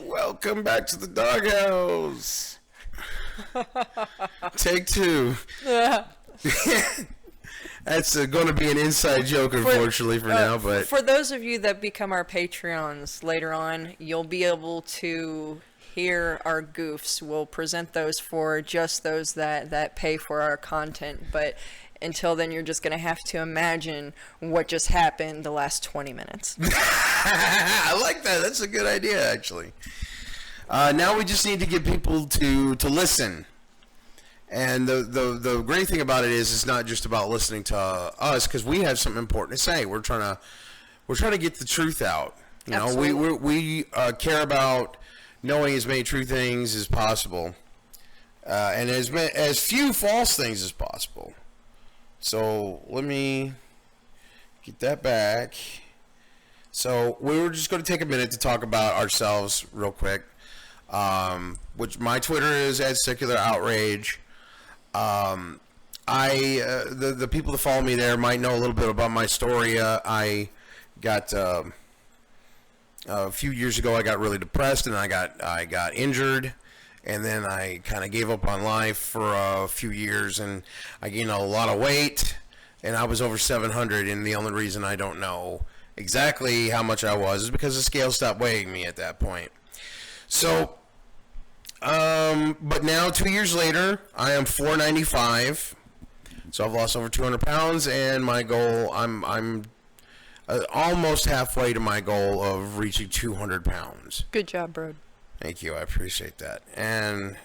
Welcome back to the Doghouse. Take two. That's going to be an inside joke, unfortunately, for now. But for those of you that become our Patreons later on, you'll be able to hear our goofs. We'll present those for just those that pay for our content. But until then, you're just going to have to imagine what just happened the last 20 minutes. I like that. That's a good idea, actually. Now we just need to get people to listen. And the great thing about it is it's not just about listening to us, because we have something important to say. We're trying to get the truth out. You know, we care about knowing as many true things as possible, and as few false things as possible. So let me get that back. So we were just going to take a minute to talk about ourselves real quick. Which my Twitter is @SecularOutrage. The people that follow me there might know a little bit about my story. I got a few years ago. I got really depressed and I got injured, and then I kind of gave up on life for a few years, and I gained a lot of weight, and I was over 700. And the only reason I don't know exactly how much I was is because the scale stopped weighing me at that point. So, but now 2 years later, I am 495. So I've lost over 200 pounds, and my goal, I'm almost halfway to my goal of reaching 200 pounds. Good job, bro. Thank you. I appreciate that. And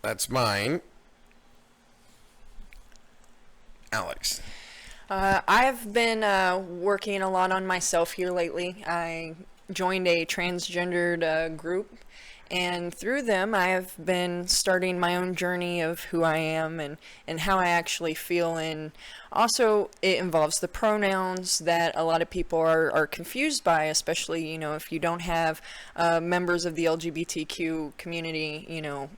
that's mine. Alex. I've been working a lot on myself here lately. I joined a transgendered group, and through them I have been starting my own journey of who I am and how I actually feel. And also it involves the pronouns that a lot of people are confused by, especially, you know, if you don't have members of the LGBTQ community, you know,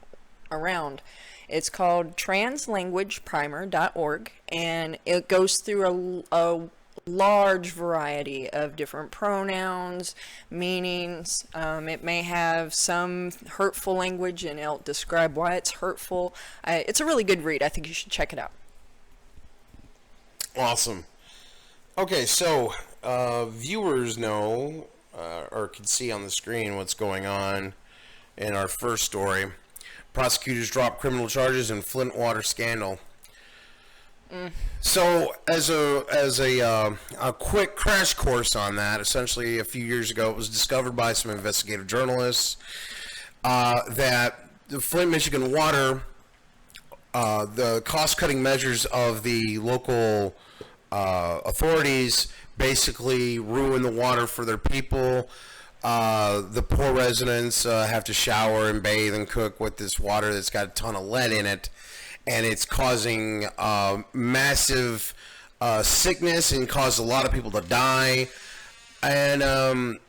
around. It's called translanguageprimer.org, and it goes through a large variety of different pronouns, meanings. It may have some hurtful language, and it'll describe why it's hurtful. It's a really good read. I think you should check it out. Awesome. Okay, so viewers know or can see on the screen what's going on in our first story. Prosecutors drop criminal charges in Flint water scandal. So, as a quick crash course on that, essentially a few years ago, it was discovered by some investigative journalists that the Flint, Michigan water, the cost-cutting measures of the local authorities basically ruin the water for their people. The poor residents have to shower and bathe and cook with this water that's got a ton of lead in it, and it's causing massive sickness and caused a lot of people to die. And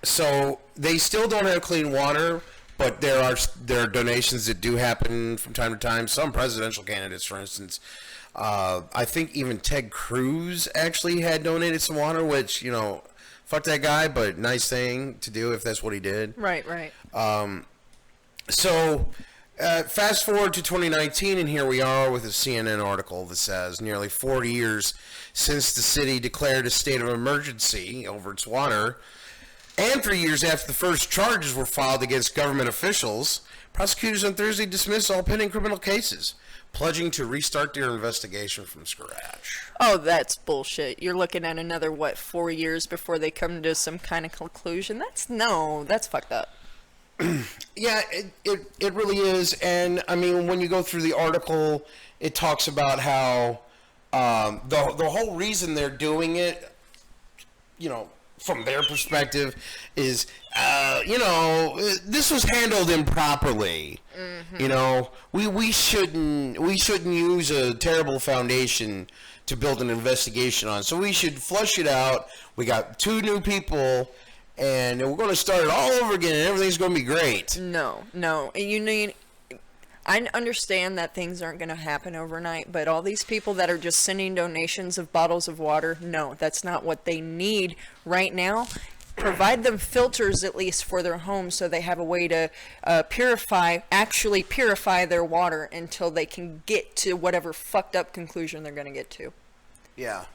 so they still don't have clean water, but there are donations that do happen from time to time. Some presidential candidates, for instance, I think even Ted Cruz actually had donated some water, which, you know, fuck that guy, but nice thing to do if that's what he did. Right. So, fast forward to 2019, and here we are with a CNN article that says nearly 40 years since the city declared a state of emergency over its water, and 3 years after the first charges were filed against government officials, prosecutors on Thursday dismissed all pending criminal cases, pledging to restart their investigation from scratch. Oh, that's bullshit. You're looking at another, 4 years before they come to some kind of conclusion? That's fucked up. Yeah, it really is. And, I mean, when you go through the article, it talks about how the whole reason they're doing it, you know, from their perspective is, this was handled improperly. Mm-hmm. You know, we shouldn't use a terrible foundation to build an investigation on. So we should flush it out. We got 2 new people, and we're going to start it all over again, and everything's going to be great. No. You need. I understand that things aren't going to happen overnight, but all these people that are just sending donations of bottles of water, no, that's not what they need right now. provide them filters at least for their homes so they have a way to actually purify their water until they can get to whatever fucked up conclusion they're going to get to. Yeah.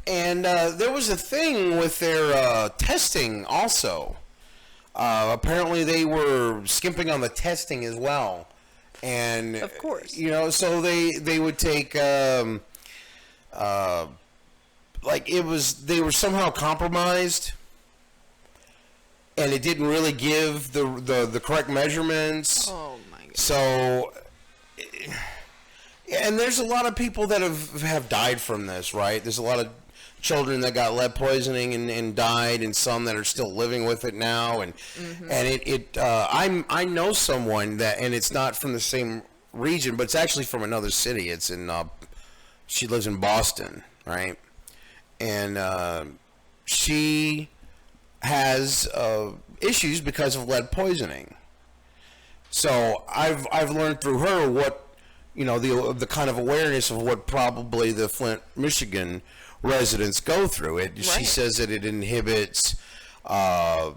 And there was a thing with their testing also. Apparently they were skimping on the testing as well. And, of course, so they would take, they were somehow compromised, and it didn't really give the correct measurements. Oh my God. So, and there's a lot of people that have died from this, right? There's a lot of children that got lead poisoning and died, and some that are still living with it now, and I know someone that, and it's not from the same region, but it's actually from another city. It's in she lives in Boston, right? And she has issues because of lead poisoning. So I've learned through her what the kind of awareness of what probably the Flint, Michigan residents go through it. Right. She says that it inhibits, because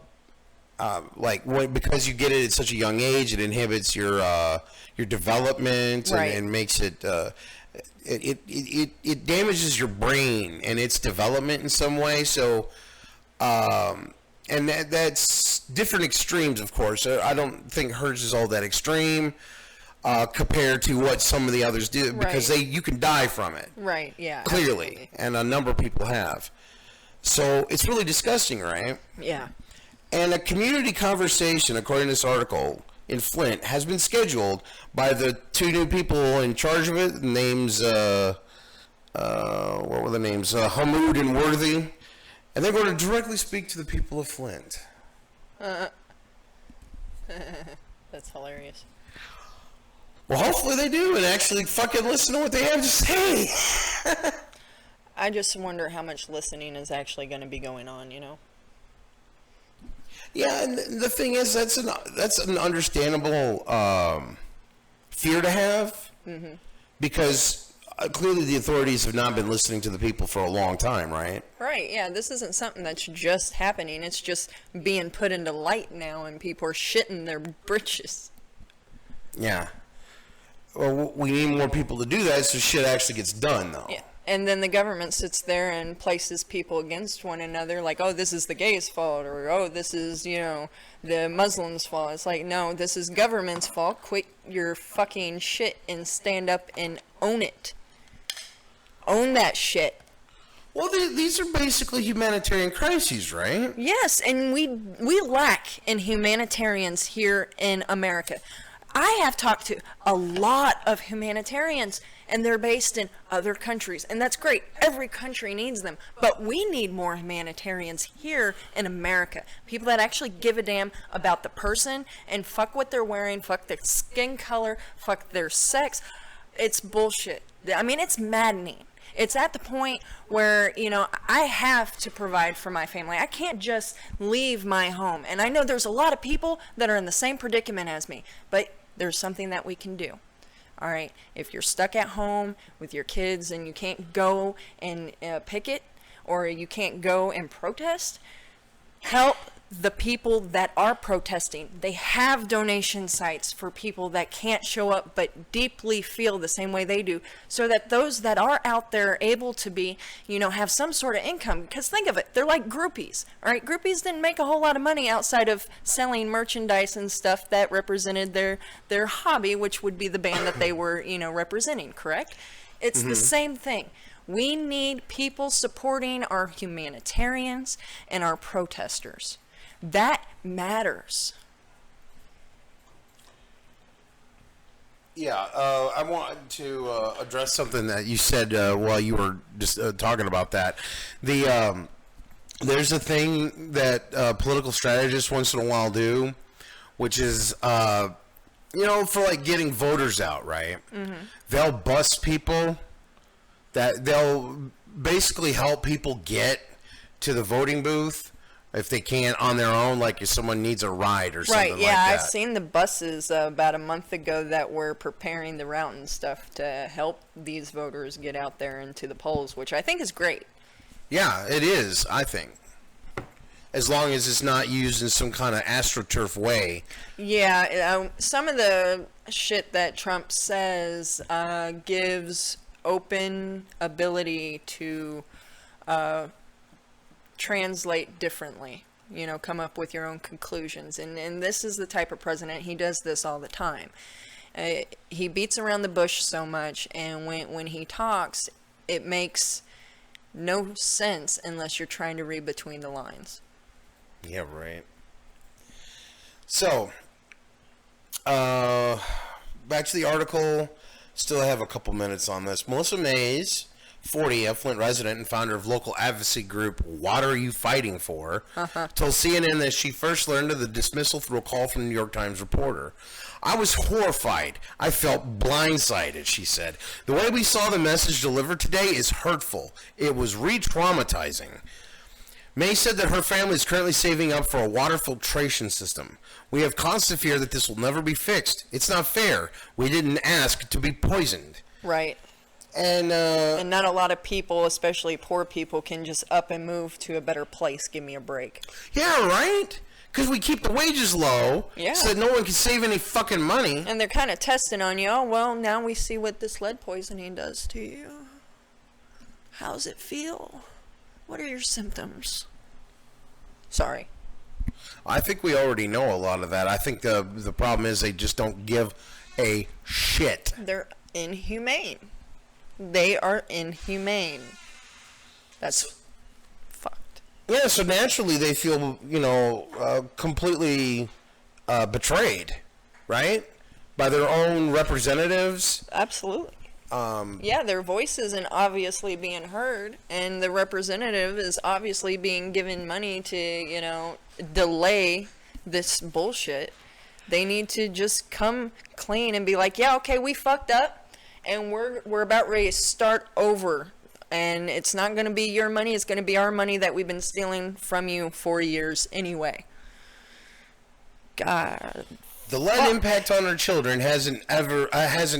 you get it at such a young age, it inhibits your development, right, and makes it, it damages your brain and its development in some way. So, and that's different extremes, of course. I don't think hers is all that extreme. Compared to what some of the others do, because right, you can die from it. Right, yeah. Clearly, absolutely. And a number of people have. So it's really disgusting, right? Yeah. And a community conversation, according to this article, in Flint has been scheduled by the two new people in charge of it. Names, what were the names? Hamoud and Worthy. And they're going to directly speak to the people of Flint. That's hilarious. Well, hopefully they do and actually fucking listen to what they have to say. I just wonder how much listening is actually going to be going on, Yeah, and the thing is, that's an understandable fear to have, because clearly the authorities have not been listening to the people for a long time, right? Right, yeah, this isn't something that's just happening. It's just being put into light now, and people are shitting their britches. Yeah. Well, we need more people to do that so shit actually gets done, though. Yeah. And then the government sits there and places people against one another, like, oh, this is the gays' fault, or, oh, this is, the Muslims' fault. It's like, no, this is government's fault. Quit your fucking shit and stand up and own it. Own that shit. Well, these are basically humanitarian crises, right? Yes, and we lack in humanitarians here in America. I have talked to a lot of humanitarians, and they're based in other countries, and that's great. Every country needs them, but we need more humanitarians here in America. People that actually give a damn about the person, and fuck what they're wearing, fuck their skin color, fuck their sex. It's bullshit. I mean, it's maddening. It's at the point where, I have to provide for my family. I can't just leave my home. And I know there's a lot of people that are in the same predicament as me, but there's something that we can do. All right, if you're stuck at home with your kids and you can't go and picket, or you can't go and protest, help the people that are protesting. They have donation sites for people that can't show up but deeply feel the same way they do, so that those that are out there able to be, have some sort of income. Because think of it, they're like groupies. All right, groupies didn't make a whole lot of money outside of selling merchandise and stuff that represented their hobby, which would be the band that they were, representing, correct? It's the same thing. We need people supporting our humanitarians and our protesters. That matters. Yeah, I wanted to address something that you said while you were just talking about that. There's a thing that political strategists once in a while do, which is, for like getting voters out, right? Mm-hmm. They'll bust people. That they'll basically help people get to the voting booth if they can't on their own, like if someone needs a ride or something like that. Right, yeah, I've seen the buses about a month ago that were preparing the route and stuff to help these voters get out there into the polls, which I think is great. Yeah, it is, I think. as long as it's not used in some kind of astroturf way. Yeah, some of the shit that Trump says gives open ability to translate differently. You know, come up with your own conclusions. And this is the type of president, he does this all the time. He beats around the bush so much, and when he talks, it makes no sense unless you're trying to read between the lines. Yeah, right. So, back to the article. Still have a couple minutes on this. Melissa Mays, 40, a Flint resident and founder of local advocacy group What Are You Fighting For, told CNN that she first learned of the dismissal through a call from a New York Times reporter. I was horrified. I felt blindsided, she said. The way we saw the message delivered today is hurtful. It was re-traumatizing. May said that her family is currently saving up for a water filtration system. We have constant fear that this will never be fixed. It's not fair. We didn't ask to be poisoned. Right. And not a lot of people, especially poor people, can just up and move to a better place. Give me a break. Yeah, right? Because we keep the wages low so that no one can save any fucking money. And they're kind of testing on you. Oh, well, now we see what this lead poisoning does to you. How's it feel? What are your symptoms? Sorry. I think we already know a lot of that. I think the problem is they just don't give a shit. They're inhumane. They are inhumane. That's fucked. Yeah, so naturally they feel, completely betrayed, right? By their own representatives. Absolutely. Yeah, their voice isn't obviously being heard, and the representative is obviously being given money to, delay this bullshit. They need to just come clean and be like, yeah, okay, we fucked up, and we're about ready to start over. And it's not going to be your money, it's going to be our money that we've been stealing from you for years anyway. God. The lead impact on our children hasn't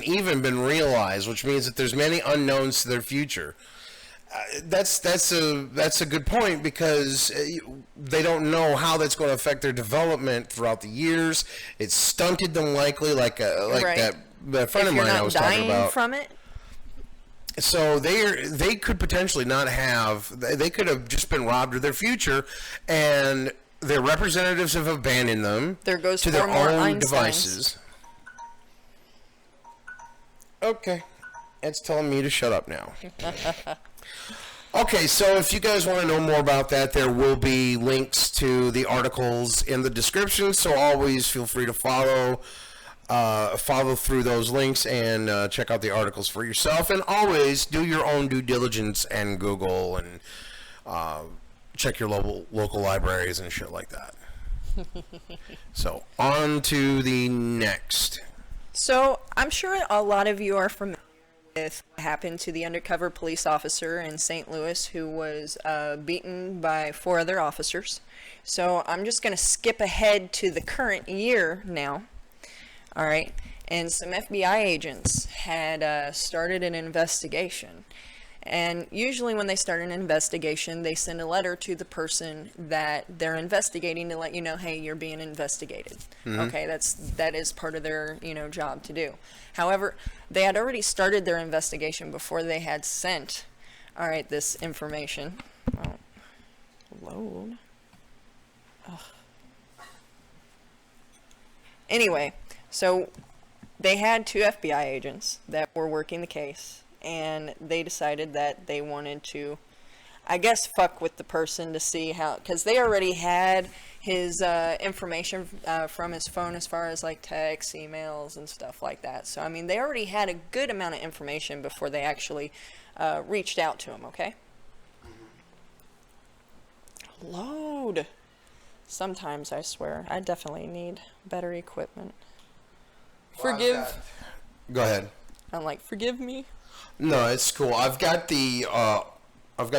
even been realized, which means that there's many unknowns to their future. That's a good point, because they don't know how that's going to affect their development throughout the years. It's stunted them likely, like right. that friend of mine I was talking about. From it. So they could potentially not have. They could have just been robbed of their future, and their representatives have abandoned them to their own devices. Okay. It's telling me to shut up now. Okay, so if you guys want to know more about that, there will be links to the articles in the description, so always feel free to follow through those links and check out the articles for yourself, and always do your own due diligence and Google and check your local libraries and shit like that. So, on to the next. So, I'm sure a lot of you are familiar with what happened to the undercover police officer in St. Louis who was beaten by 4 other officers. So, I'm just going to skip ahead to the current year now. All right. And some FBI agents had started an investigation. And usually when they start an investigation, they send a letter to the person that they're investigating to let you know, hey, you're being investigated. Mm-hmm. Okay, that is part of their, job to do. However, they had already started their investigation before they had sent, all right, this information. Oh, load. Ugh. Anyway, so they had 2 FBI agents that were working the case. And they decided that they wanted to, I guess, fuck with the person to see how, because they already had his information from his phone as far as like texts, emails, and stuff like that. So, I mean, they already had a good amount of information before they actually reached out to him, okay? Load. Sometimes, I swear, I definitely need better equipment. Well, go ahead. I'm like, forgive me. No, it's cool. I've got the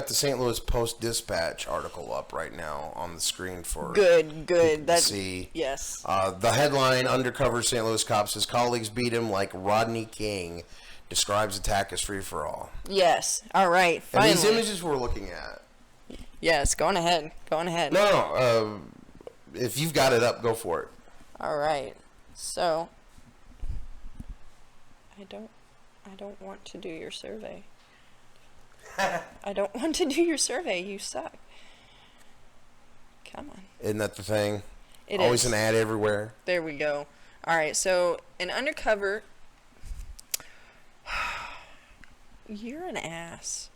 St. Louis Post-Dispatch article up right now on the screen for good. That's see. Yes. The headline: Undercover St. Louis cop says colleagues beat him like Rodney King. Describes attack as free for all. Yes. All right. Finally. And these images we're looking at. Yes, go on ahead. Go on ahead. No, if you've got it up, go for it. All right. So, I don't want to do your survey. I don't want to do your survey. You suck. Come on. Isn't that the thing? It Always is. an ad everywhere. There we go. All right. So, an undercover. You're an ass.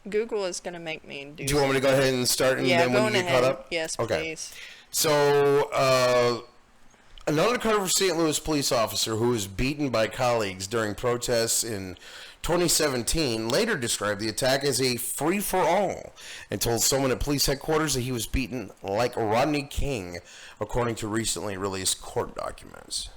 Google is going to make me do. Do you want me to go ahead and start and then when you get caught up? Yes, Okay. please. So, an undercover St. Louis police officer who was beaten by colleagues during protests in 2017 later described the attack as a free-for-all and told someone at police headquarters that he was beaten like Rodney King, according to recently released court documents.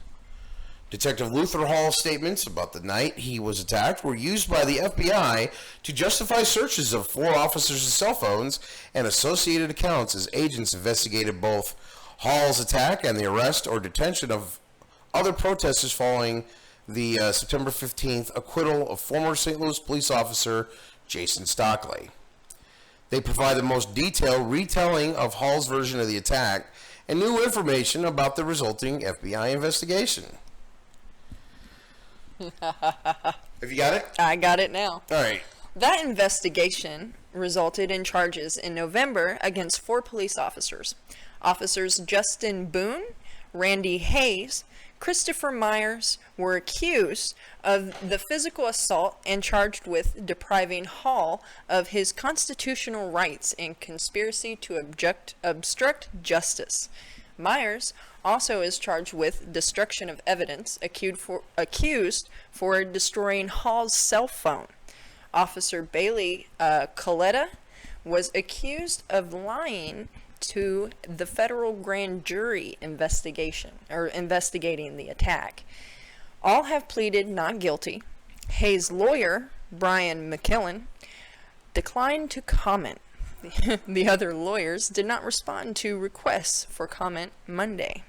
Detective Luther Hall's statements about the night he was attacked were used by the FBI to justify searches of 4 officers' cell phones and associated accounts as agents investigated both Hall's attack and the arrest or detention of other protesters following the September 15th acquittal of former St. Louis police officer Jason Stockley. They provide the most detailed retelling of Hall's version of the attack and new information about the resulting FBI investigation. Have you got it? I got it now. All right. That investigation resulted in charges in November against 4 police officers. Officers Justin Boone, Randy Hayes, Christopher Myers were accused of the physical assault and charged with depriving Hall of his constitutional rights and conspiracy to obstruct justice. Myers also is charged with destruction of evidence, accused for destroying Hall's cell phone. Officer Bailey Coletta was accused of lying to the federal grand jury investigating the attack. All have pleaded not guilty. Hayes' lawyer, Brian McKillen, declined to comment. The other lawyers did not respond to requests for comment Monday.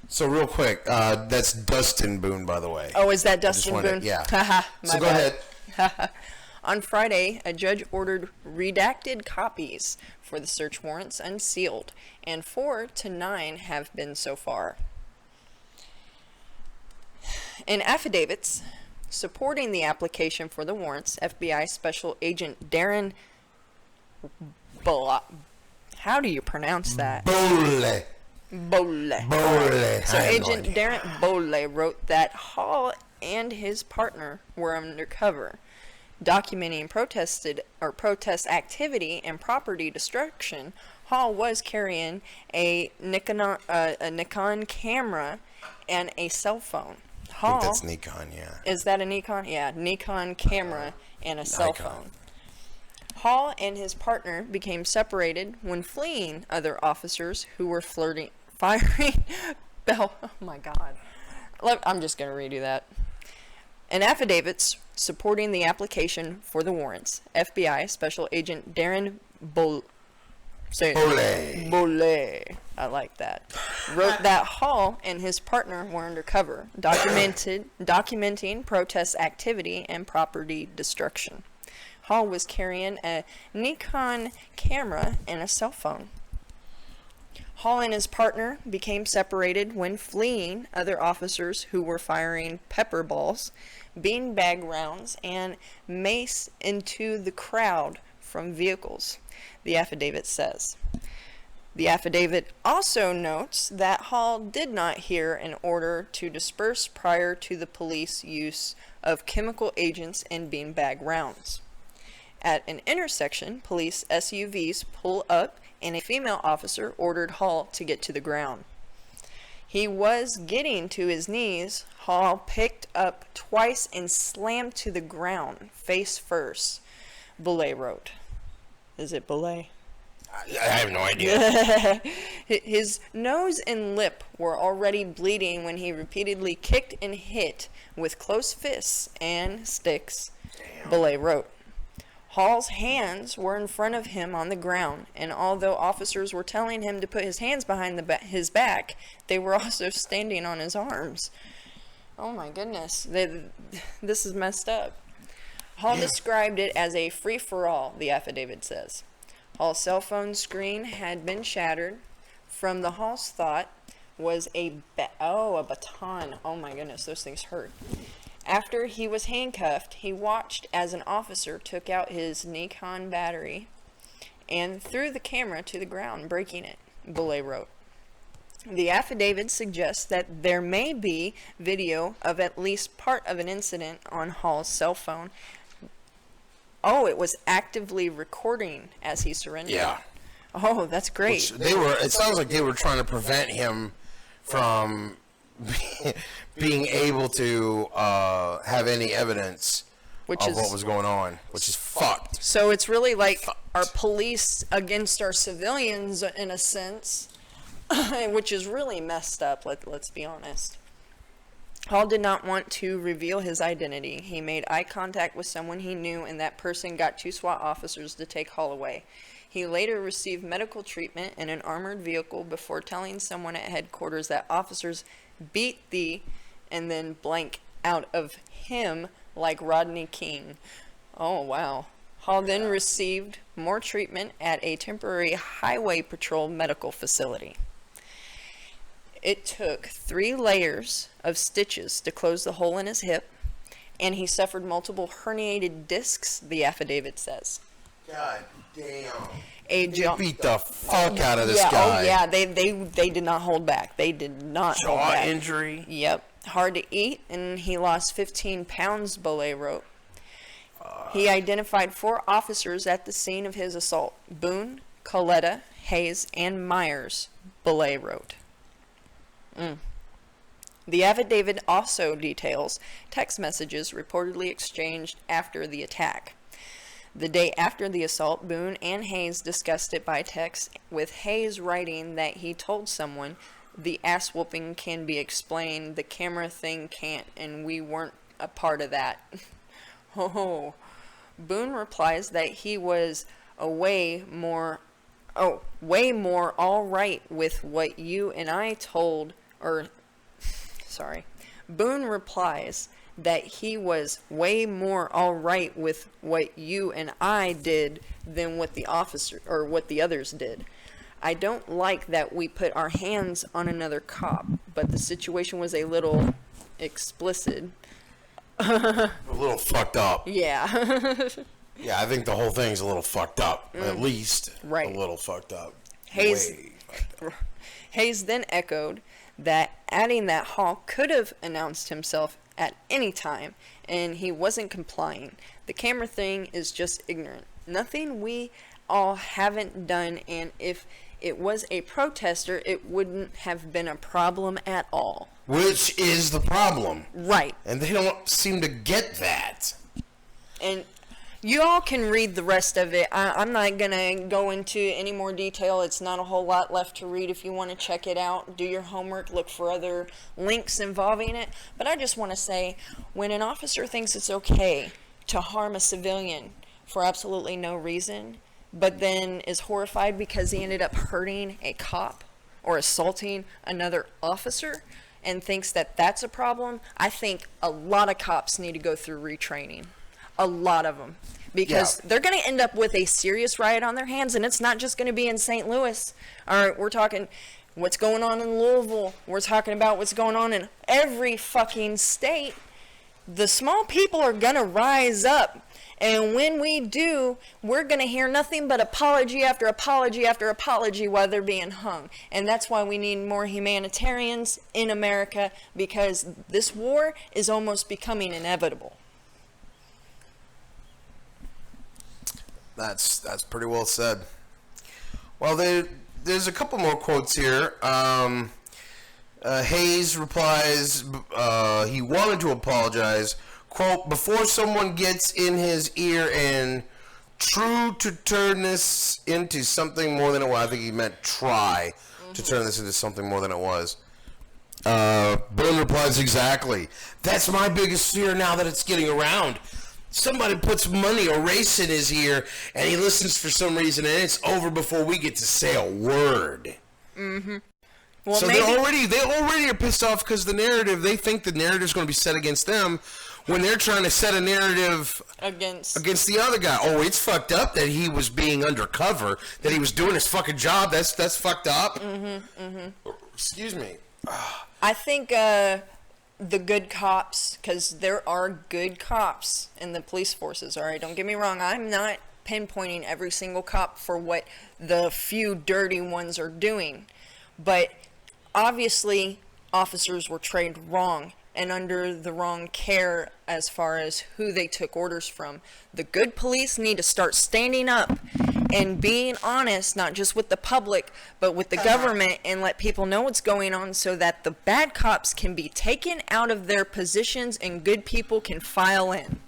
So real quick, that's Dustin Boone, by the way. Oh, is that Dustin Boone? Yeah. Haha, So go ahead. On Friday, a judge ordered redacted copies for the search warrants unsealed, and 4 to 9 have been so far. In affidavits supporting the application for the warrants, FBI Special Agent Darren how do you pronounce that? Bole. Bole. So Agent Darren Bole wrote that Hall and his partner were undercover, documenting protest activity and property destruction. Hall was carrying a Nikon camera and a cell phone. Hall, I think that's Nikon, yeah. Is that a Nikon? Yeah, Nikon camera and a cell phone. Hall and his partner became separated when fleeing other officers who were firing oh my God. I'm just going to redo that. In affidavits supporting the application for the warrants, FBI Special Agent Darren Bole. I like that. Wrote that Hall and his partner were undercover, documenting protest activity and property destruction. Hall was carrying a Nikon camera and a cell phone. Hall and his partner became separated when fleeing other officers who were firing pepper balls, beanbag rounds, and mace into the crowd from vehicles, the affidavit says. The affidavit also notes that Hall did not hear an order to disperse prior to the police use of chemical agents and beanbag rounds. At an intersection, police SUVs pull up and a female officer ordered Hall to get to the ground. He was getting to his knees. Hall picked up twice and slammed to the ground, face first, Bole wrote. Is it Bole? I have no idea. His nose and lip were already bleeding when he repeatedly kicked and hit with closed fists and sticks, Bole wrote. Hall's hands were in front of him on the ground, and although officers were telling him to put his hands behind his back, they were also standing on his arms. Oh my goodness, this is messed up. Hall described it as a free-for-all, the affidavit says. Hall's cell phone screen had been shattered. From the Hall's thought was a baton. Oh my goodness, those things hurt. After he was handcuffed, he watched as an officer took out his Nikon battery and threw the camera to the ground, breaking it, Boulay wrote. The affidavit suggests that there may be video of at least part of an incident on Hall's cell phone. Oh, it was actively recording as he surrendered. Yeah. Oh, that's great. It sounds like they were trying to prevent him from being able to have any evidence of what was going on, which is fucked. So it's really like our police against our civilians in a sense, which is really messed up, let's be honest. Hall did not want to reveal his identity. He made eye contact with someone he knew, and that person got 2 SWAT officers to take Hall away. He later received medical treatment in an armored vehicle before telling someone at headquarters that officers beat the and then blank out of him like Rodney King. Oh, wow. Hall then received more treatment at a temporary highway patrol medical facility. It took 3 layers of stitches to close the hole in his hip, and he suffered multiple herniated discs, the affidavit says. God damn. They beat the fuck out of this guy. Oh, yeah. They did not hold back. They did not hold back. Jaw injury. Yep. Hard to eat, and he lost 15 pounds, Boulay wrote. He identified 4 officers at the scene of his assault. Boone, Coletta, Hayes, and Myers, Boulay wrote. The affidavit also details text messages reportedly exchanged after the attack. The day after the assault, Boone and Hayes discussed it by text, with Hayes writing that he told someone, "The ass whooping can be explained, the camera thing can't, and we weren't a part of that." Oh. Boone replies that he was way more all right with what you and I told, Boone replies that he was way more all right with what you and I did than what the others did. I don't like that we put our hands on another cop, but the situation was a little explicit. A little fucked up. Yeah. Yeah, I think the whole thing's a little fucked up. At least right. A little fucked up. Hayes then echoed that, adding that Hall could have announced himself at any time, and he wasn't complying. The camera thing is just ignorant. Nothing we all haven't done, and if it was a protester, it wouldn't have been a problem at all. Which is the problem. Right. And they don't seem to get that. And you all can read the rest of it. I'm not going to go into any more detail. It's not a whole lot left to read. If you want to check it out, do your homework, look for other links involving it. But I just want to say, when an officer thinks it's okay to harm a civilian for absolutely no reason, but then is horrified because he ended up hurting a cop or assaulting another officer and thinks that that's a problem, I think a lot of cops need to go through retraining. A lot of them. Because they're going to end up with a serious riot on their hands, and it's not just going to be in St. Louis. All right, we're talking what's going on in Louisville. We're talking about what's going on in every fucking state. The small people are going to rise up. And when we do, we're going to hear nothing but apology after apology after apology while they're being hung. And that's why we need more humanitarians in America, because this war is almost becoming inevitable. That's pretty well said. Well, there's a couple more quotes here. Hayes replies he wanted to apologize. Quote, "Before someone gets in his ear and true to turn this into something more than it was." I think he meant try to turn this into something more than it was. Boone replies, "Exactly. That's my biggest fear now that it's getting around. Somebody puts money or race in his ear, and he listens for some reason, and it's over before we get to say a word." Mm-hmm. Well, so they already are pissed off because the narrative, they think the narrative is going to be set against them, when they're trying to set a narrative against the other guy. Oh, it's fucked up that he was being undercover, that he was doing his fucking job. That's fucked up. Excuse me. I think the good cops, because there are good cops in the police forces, all right? Don't get me wrong. I'm not pinpointing every single cop for what the few dirty ones are doing. But obviously, officers were trained wrong and under the wrong care as far as who they took orders from. The good police need to start standing up and being honest, not just with the public, but with the government, and let people know what's going on so that the bad cops can be taken out of their positions and good people can file in.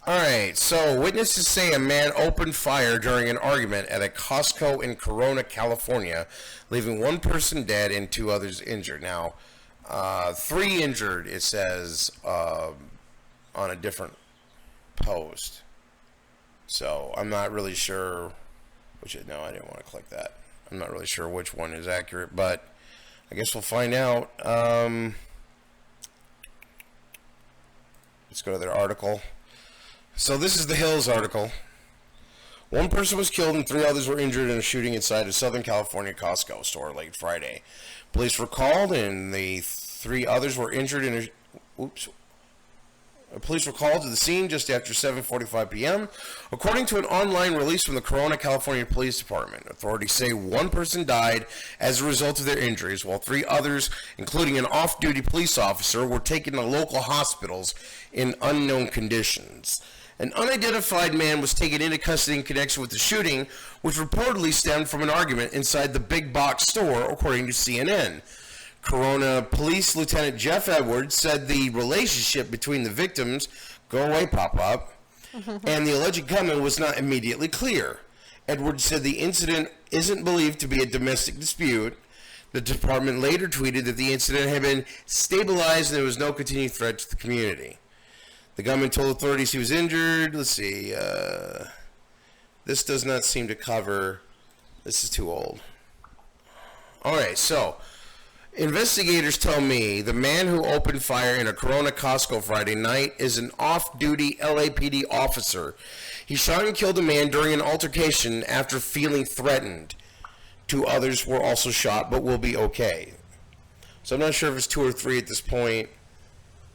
All right, so witnesses say a man opened fire during an argument at a Costco in Corona, California, leaving one person dead and 2 others injured. Now, 3 injured, it says, on a different post. So, I'm not really sure, no, I didn't want to click that. I'm not really sure which one is accurate, but I guess we'll find out. Let's go to their article. So this is the Hills article. 1 person was killed and 3 others were injured in a shooting inside a Southern California Costco store late Friday. Police were called and the 3 others were injured in a... Police were called to the scene just after 7:45 p.m. According to an online release from the Corona, California Police Department, authorities say 1 person died as a result of their injuries, while 3 others, including an off-duty police officer, were taken to local hospitals in unknown conditions. An unidentified man was taken into custody in connection with the shooting, which reportedly stemmed from an argument inside the big box store, according to CNN. Corona Police Lieutenant Jeff Edwards said the relationship between the victims, go away pop-up, and the alleged gunman was not immediately clear. Edwards said the incident isn't believed to be a domestic dispute. The department later tweeted that the incident had been stabilized and there was no continued threat to the community. The gunman told authorities he was injured. Let's see. This does not seem to cover. This is too old. All right, so investigators tell me the man who opened fire in a Corona Costco Friday night is an off-duty LAPD officer. He shot and killed a man during an altercation after feeling threatened. 2 others were also shot, but will be okay. So I'm not sure if it's 2 or 3 at this point.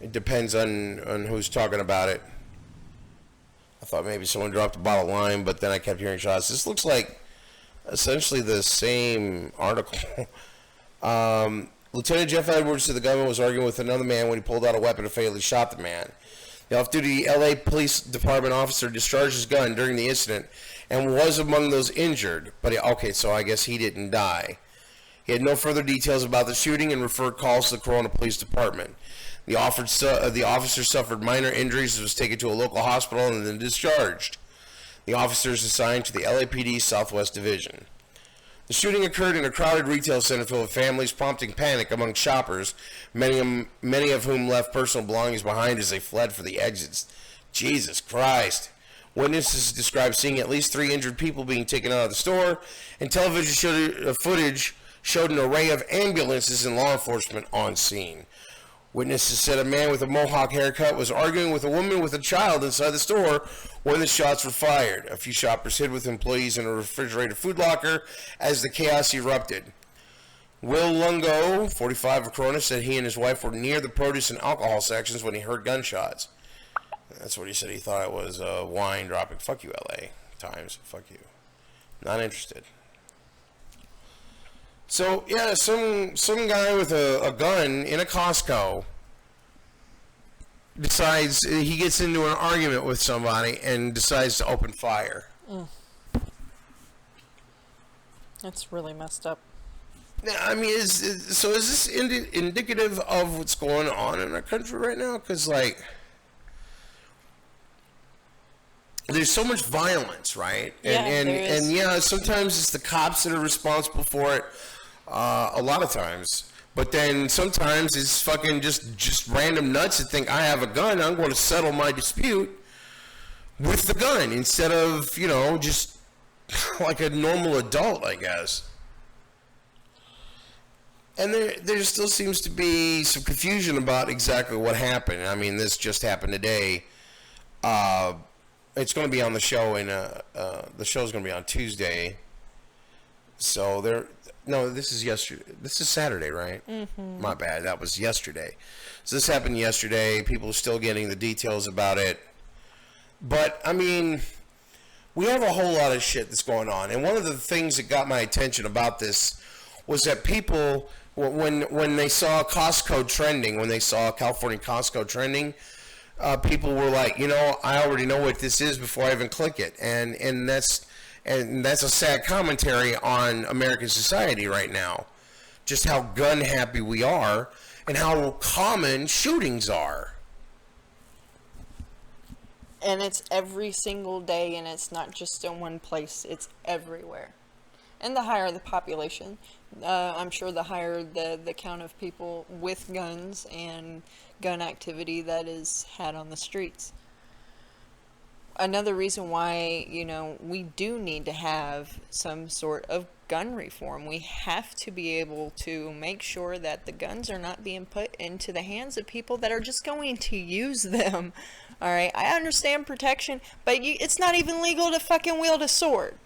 It depends on who's talking about it. I thought maybe someone dropped a bottle of wine, but then I kept hearing shots. This looks like essentially the same article. Lieutenant Jeff Edwards said the gunman was arguing with another man when he pulled out a weapon and fatally shot the man. The off-duty LA Police Department officer discharged his gun during the incident and was among those injured. But okay, so I guess he didn't die. He had no further details about the shooting and referred calls to the Corona Police Department. The officer suffered minor injuries and was taken to a local hospital and then discharged. The officer is assigned to the LAPD Southwest Division. The shooting occurred in a crowded retail center filled with families, prompting panic among shoppers, many of whom left personal belongings behind as they fled for the exits. Jesus Christ. Witnesses described seeing at least 3 injured people being taken out of the store, and television footage showed an array of ambulances and law enforcement on scene. Witnesses said a man with a mohawk haircut was arguing with a woman with a child inside the store when the shots were fired. A few shoppers hid with employees in a refrigerated food locker as the chaos erupted. Will Lungo, 45 of Corona, said he and his wife were near the produce and alcohol sections when he heard gunshots. That's what he said. He thought it was wine dropping. Fuck you, LA Times. Fuck you. Not interested. So, yeah, some guy with a gun in a Costco decides, he gets into an argument with somebody and decides to open fire. That's really messed up. I mean, is this indicative of what's going on in our country right now? Because, like, there's so much violence, right? And yeah, sometimes it's the cops that are responsible for it. A lot of times, but then sometimes it's fucking just random nuts that think I have a gun. I'm going to settle my dispute with the gun instead of, just like a normal adult, I guess. And there still seems to be some confusion about exactly what happened. I mean, this just happened today. It's going to be on the show, and the show's going to be on Tuesday. So this is yesterday. This is Saturday, right? Mm-hmm. My bad. That was yesterday. So this happened yesterday. People are still getting the details about it. But, I mean, we have a whole lot of shit that's going on. And one of the things that got my attention about this was that people, when they saw Costco trending, when they saw California Costco trending, people were like, I already know what this is before I even click it. And that's a sad commentary on American society right now. Just how gun happy we are and how common shootings are. And it's every single day, and it's not just in one place, it's everywhere. And the higher the population, I'm sure the higher the count of people with guns and gun activity that is had on the streets. Another reason why, we do need to have some sort of gun reform. We have to be able to make sure that the guns are not being put into the hands of people that are just going to use them. All right, I understand protection, but it's not even legal to fucking wield a sword.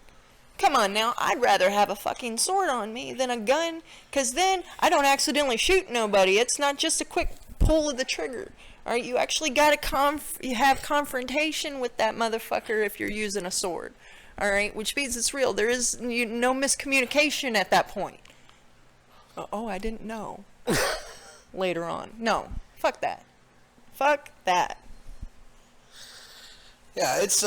Come on now, I'd rather have a fucking sword on me than a gun, because then I don't accidentally shoot nobody. It's not just a quick pull of the trigger. All right, you actually got to you have confrontation with that motherfucker if you're using a sword. All right, which means it's real. There is no miscommunication at that point. Oh, I didn't know. Later on. No, fuck that. Fuck that. Yeah, it's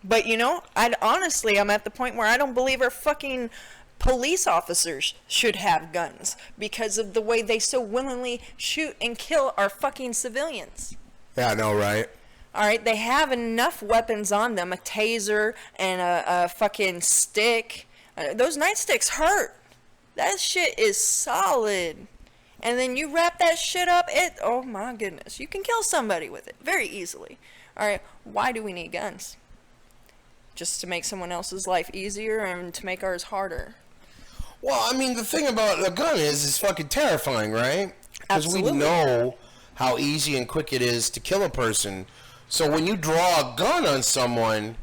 But I'm at the point where I don't believe our fucking police officers should have guns because of the way they so willingly shoot and kill our fucking civilians. Yeah, I know, right? All right, they have enough weapons on them, a taser and a fucking stick. Those nightsticks hurt. That shit is solid. And then you wrap that shit up, oh my goodness, you can kill somebody with it very easily. All right, why do we need guns? Just to make someone else's life easier and to make ours harder. Well, I mean, the thing about a gun is it's fucking terrifying, right? Because we know how easy and quick it is to kill a person. So when you draw a gun on someone,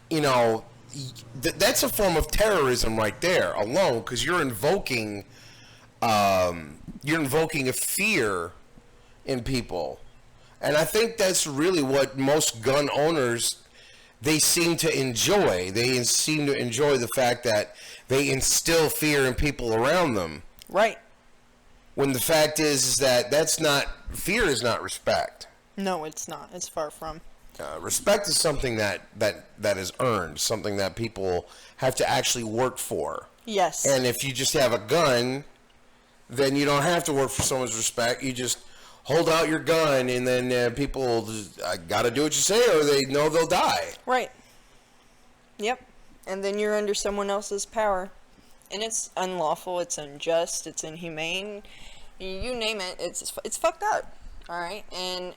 that's a form of terrorism right there alone, because you're invoking a fear in people. And I think that's really what most gun owners, they seem to enjoy. They seem to enjoy the fact that they instill fear in people around them. Right. When the fact is that fear is not respect. No, it's not. It's far from. Respect is something that is earned, something that people have to actually work for. Yes. And if you just have a gun, then you don't have to work for someone's respect. You just hold out your gun, and then people got to do what you say, or they know they'll die. Right. Yep. And then you're under someone else's power. And it's unlawful, it's unjust, it's inhumane. You name it, it's fucked up. All right? And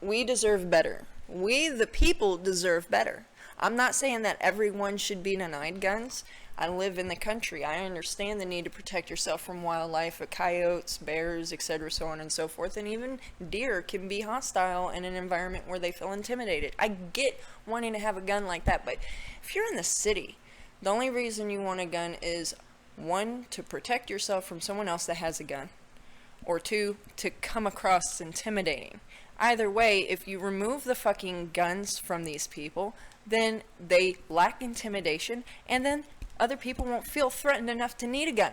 we deserve better. We, the people, deserve better. I'm not saying that everyone should be denied guns. I live in the country. I understand the need to protect yourself from wildlife, coyotes, bears, etc., so on and so forth. And even deer can be hostile in an environment where they feel intimidated. I get wanting to have a gun like that, but if you're in the city, the only reason you want a gun is, one, to protect yourself from someone else that has a gun, or two, to come across intimidating. Either way, if you remove the fucking guns from these people, then they lack intimidation, and then other people won't feel threatened enough to need a gun.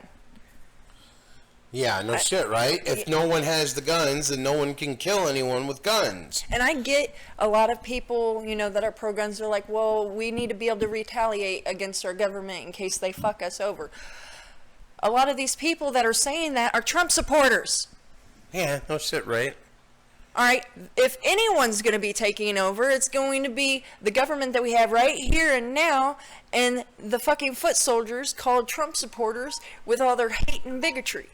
Yeah, no shit, right? If no one has the guns, then no one can kill anyone with guns. And I get a lot of people, that are pro-guns, are like, well, we need to be able to retaliate against our government in case they fuck us over. A lot of these people that are saying that are Trump supporters. Yeah, no shit, right? All right, if anyone's going to be taking over, it's going to be the government that we have right here and now, and the fucking foot soldiers called Trump supporters with all their hate and bigotry.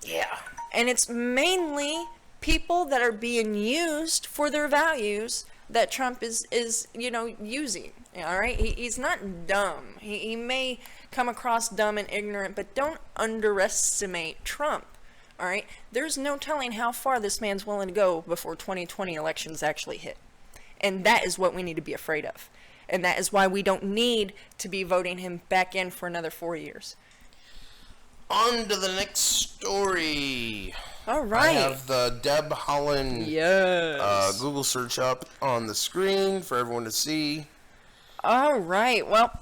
Yeah. And it's mainly people that are being used for their values that Trump is using. All right, he's not dumb. He may come across dumb and ignorant, but don't underestimate Trump. All right? There's no telling how far this man's willing to go before 2020 elections actually hit. And that is what we need to be afraid of. And that is why we don't need to be voting him back in for another 4 years. On to the next story. All right. I have the Deb Haaland Google search up on the screen for everyone to see. All right. Well,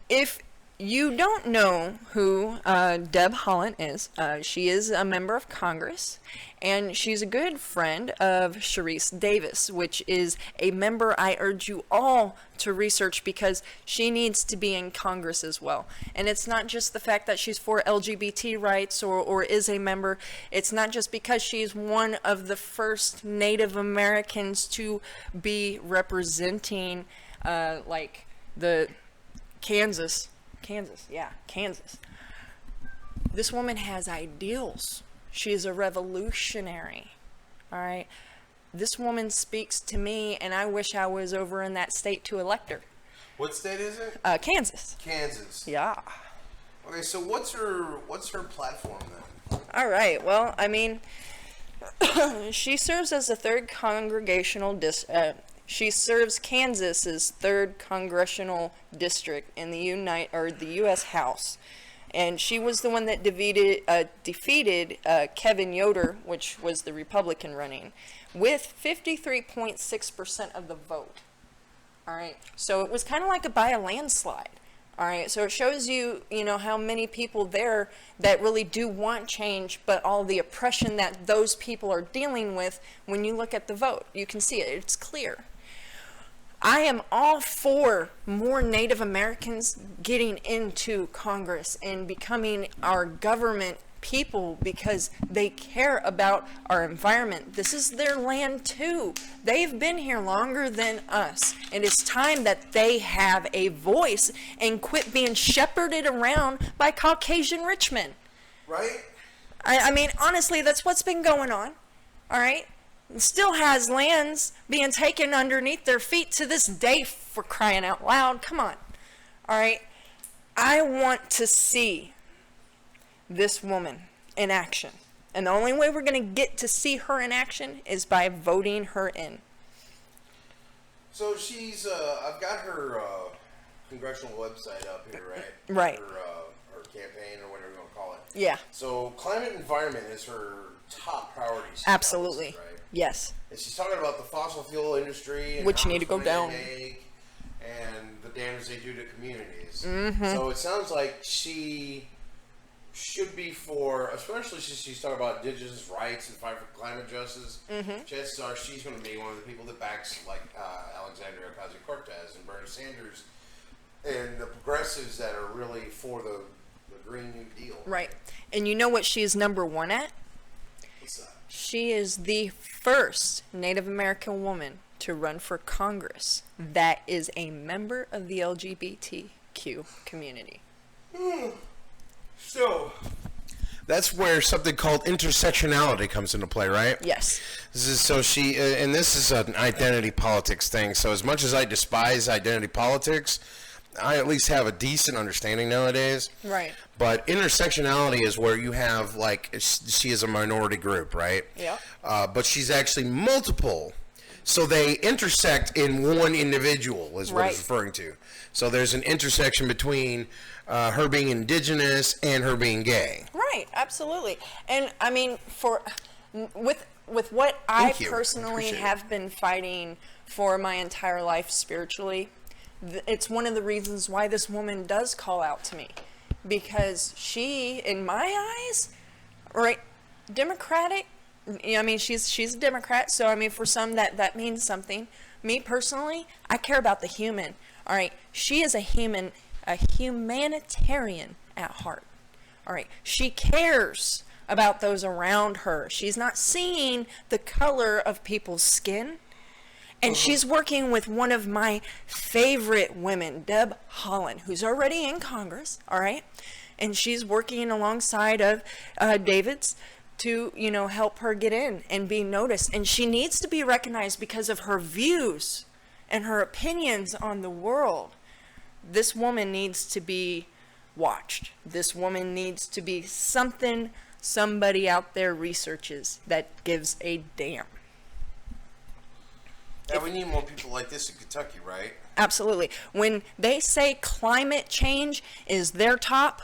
if you don't know who Deb Haaland is, she is a member of Congress, and she's a good friend of Sharice Davis, which is a member I urge you all to research because she needs to be in Congress as well. And it's not just the fact that she's for LGBT rights or is a member. It's not just because she's one of the first Native Americans to be representing like the Kansas. This woman has ideals. She's a revolutionary. All right. This woman speaks to me, and I wish I was over in that state to elect her. What state is it? Kansas. Kansas. Yeah. Okay, so what's her platform then? All right. Well, I mean, she serves as the third congregational she serves Kansas's third congressional district in the U.S. House, and she was the one that defeated Kevin Yoder, which was the Republican running, with 53.6% of the vote. All right, so it was kind of like by a landslide. All right, so it shows you, how many people there that really do want change, but all the oppression that those people are dealing with. When you look at the vote, you can see it. It's clear. I am all for more Native Americans getting into Congress and becoming our government people because they care about our environment. This is their land too. They've been here longer than us, and it's time that they have a voice and quit being shepherded around by Caucasian rich men. Right? I mean, honestly, that's what's been going on. All right? Still has lands being taken underneath their feet to this day, for crying out loud. Come on. All right? I want to see this woman in action. And the only way we're going to get to see her in action is by voting her in. So she's, I've got her congressional website up here, right? Right. Her campaign, or whatever you want to call it. Yeah. So climate and environment is her top priority. Absolutely. Right? Yes. And she's talking about the fossil fuel industry and which how need to much go money they down. make and the damage they do to communities. Mm-hmm. So it sounds like she should be for, especially since she's talking about indigenous rights and fight for climate justice. Mm-hmm. Chances are she's going to be one of the people that backs like Alexandria Ocasio-Cortez and Bernie Sanders and the progressives that are really for the Green New Deal. Right. And you know what she is number one at? What's that? She is the first Native American woman to run for Congress that is a member of the LGBTQ community. So that's where something called intersectionality comes into play, right? Yes. This is so she, and this is an identity politics thing. So as much as I despise identity politics, I at least have a decent understanding nowadays. Right. But intersectionality is where you have, like, she is a minority group, right? Yeah. But she's actually multiple. So they intersect in one individual is what Right. it's referring to. So there's an intersection between her being indigenous and her being gay. Right. Absolutely. And I mean, with what I Thank you. personally Appreciate it. have been fighting for my entire life spiritually, it's one of the reasons why this woman does call out to me. Because she, in my eyes, right, Democratic, I mean, she's a Democrat, so I mean, for some that means something. Me personally, I care about the human. All right, she is a humanitarian at heart. All right, she cares about those around her. She's not seeing the color of people's skin. And she's working with one of my favorite women, Deb Haaland, who's already in Congress, all right? And she's working alongside of David's to, help her get in and be noticed. And she needs to be recognized because of her views and her opinions on the world. This woman needs to be watched. This woman needs to be something somebody out there researches that gives a damn. Yeah, we need more people like this in Kentucky, right? Absolutely. When they say climate change is their top,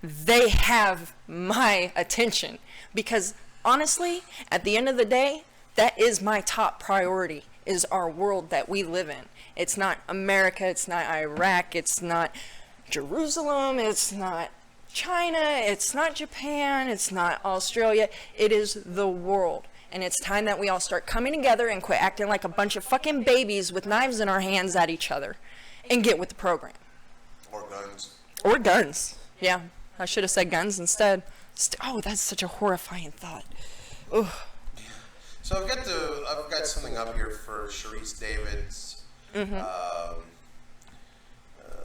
they have my attention. Because honestly, at the end of the day, that is my top priority, is our world that we live in. It's not America, it's not Iraq, it's not Jerusalem, it's not China, it's not Japan, it's not Australia. It is the world. And it's time that we all start coming together and quit acting like a bunch of fucking babies with knives in our hands at each other and get with the program. Or guns. Or guns. Yeah, I should have said guns instead. Oh, that's such a horrifying thought. Ugh. So I've got something up here for Sharice Davids.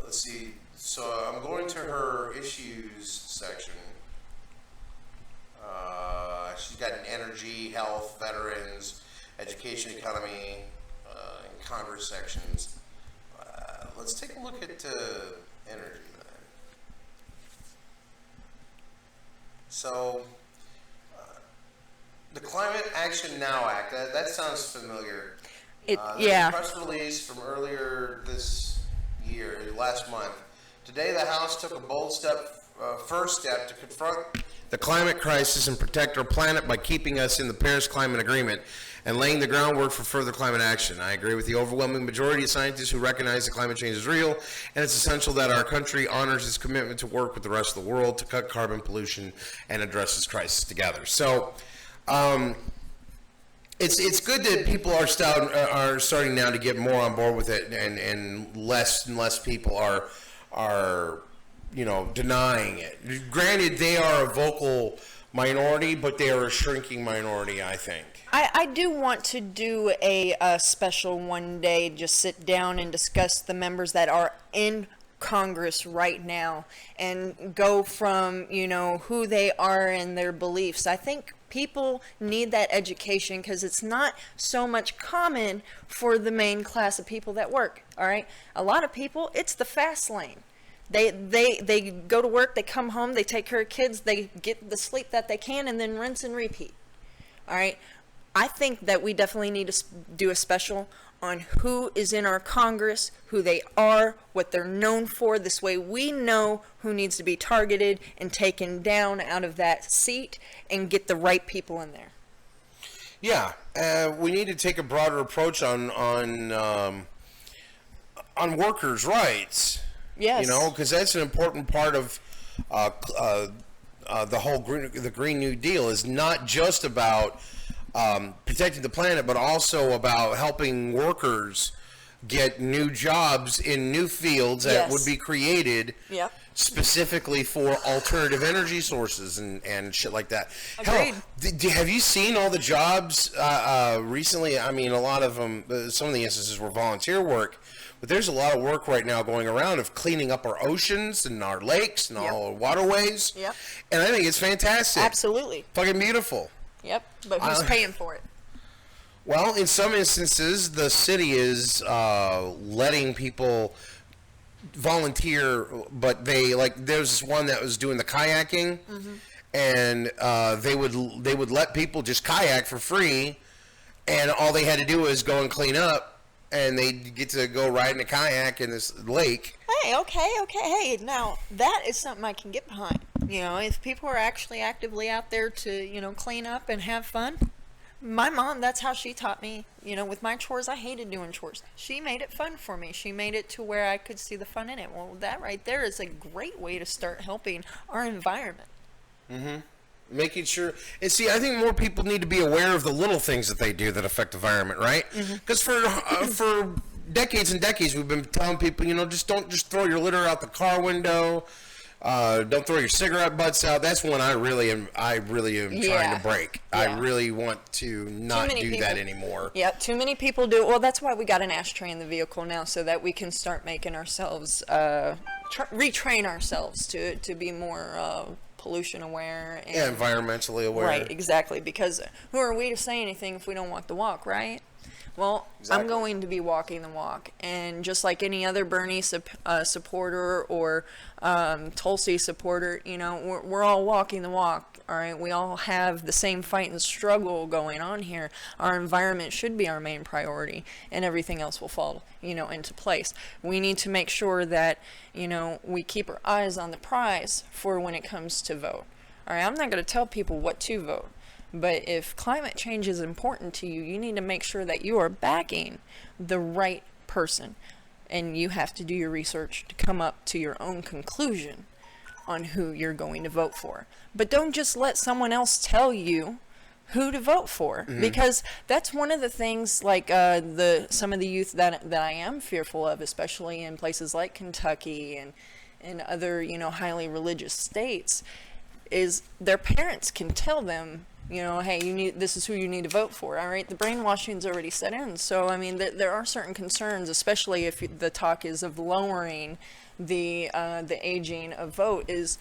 Let's see. So I'm going to her issues section. She's got an energy, health, veterans, education, economy, and Congress sections. Let's take a look at energy then. So, the Climate Action Now Act, that sounds familiar. Yeah. A press release from earlier this year, last month. Today, the House took a bold first step to confront the climate crisis and protect our planet by keeping us in the Paris Climate Agreement and laying the groundwork for further climate action. I agree with the overwhelming majority of scientists who recognize that climate change is real, and it's essential that our country honors its commitment to work with the rest of the world to cut carbon pollution and address this crisis together. So, it's good that people are starting now to get more on board with it, and less people are denying it. Granted, they are a vocal minority, but they are a shrinking minority, I think. I do want to do a special one day, just sit down and discuss the members that are in Congress right now and go from, who they are and their beliefs. I think people need that education because it's not so much common for the main class of people that work, all right? A lot of people, it's the fast lane. They go to work, they come home, they take care of kids, they get the sleep that they can, and then rinse and repeat. All right? I think that we definitely need to do a special on who is in our Congress, who they are, what they're known for. This way we know who needs to be targeted and taken down out of that seat and get the right people in there. Yeah, we need to take a broader approach on workers' rights. Yes. Because that's an important part of the whole the Green New Deal is not just about protecting the planet, but also about helping workers get new jobs in new fields that would be created specifically for alternative energy sources and shit like that. Agreed. Hell, have you seen all the jobs recently? I mean, a lot of them, some of the instances were volunteer work. But there's a lot of work right now going around of cleaning up our oceans and our lakes and all our waterways. Yep. And I think it's fantastic. Absolutely. Fucking beautiful. Yep. But who's paying for it? Well, in some instances, the city is letting people volunteer, but there's this one that was doing the kayaking, and they would let people just kayak for free, and all they had to do was go and clean up. And they get to go ride in a kayak in this lake. Hey, okay. Hey, now that is something I can get behind. If people are actually actively out there to, clean up and have fun. My mom, that's how she taught me. With my chores, I hated doing chores. She made it fun for me. She made it to where I could see the fun in it. Well, that right there is a great way to start helping our environment. Mm-hmm. Making sure, and see, I think more people need to be aware of the little things that they do that affect the environment, right? Because for decades and decades, we've been telling people, just don't just throw your litter out the car window, don't throw your cigarette butts out. That's one I really am trying to break. Yeah. I really want to not do that anymore. Yeah, too many people do. Well, that's why we got an ashtray in the vehicle now, so that we can start making ourselves retrain ourselves to be more pollution aware and environmentally aware. Right, exactly, because who are we to say anything if we don't walk the walk, right? Well, Exactly. I'm going to be walking the walk, and just like any other Bernie supporter or Tulsi supporter, you know, we're all walking the walk. All right, we all have the same fight and struggle going on here. Our environment should be our main priority, and everything else will fall, you know, into place. We need to make sure that, you know, we keep our eyes on the prize for when it comes to vote. All right, I'm not going to tell people what to vote. But if climate change is important to you, you need to make sure that you are backing the right person. And you have to do your research to come up to your own conclusion on who you're going to vote for. But don't just let someone else tell you who to vote for, because that's one of the things, like some of the youth that I am fearful of, especially in places like Kentucky and other, you know, highly religious states, is their parents can tell them, you know, hey, this is who you need to vote for. All right, the brainwashing's already set in. So I mean, there are certain concerns, especially if the talk is of lowering the aging of vote. Is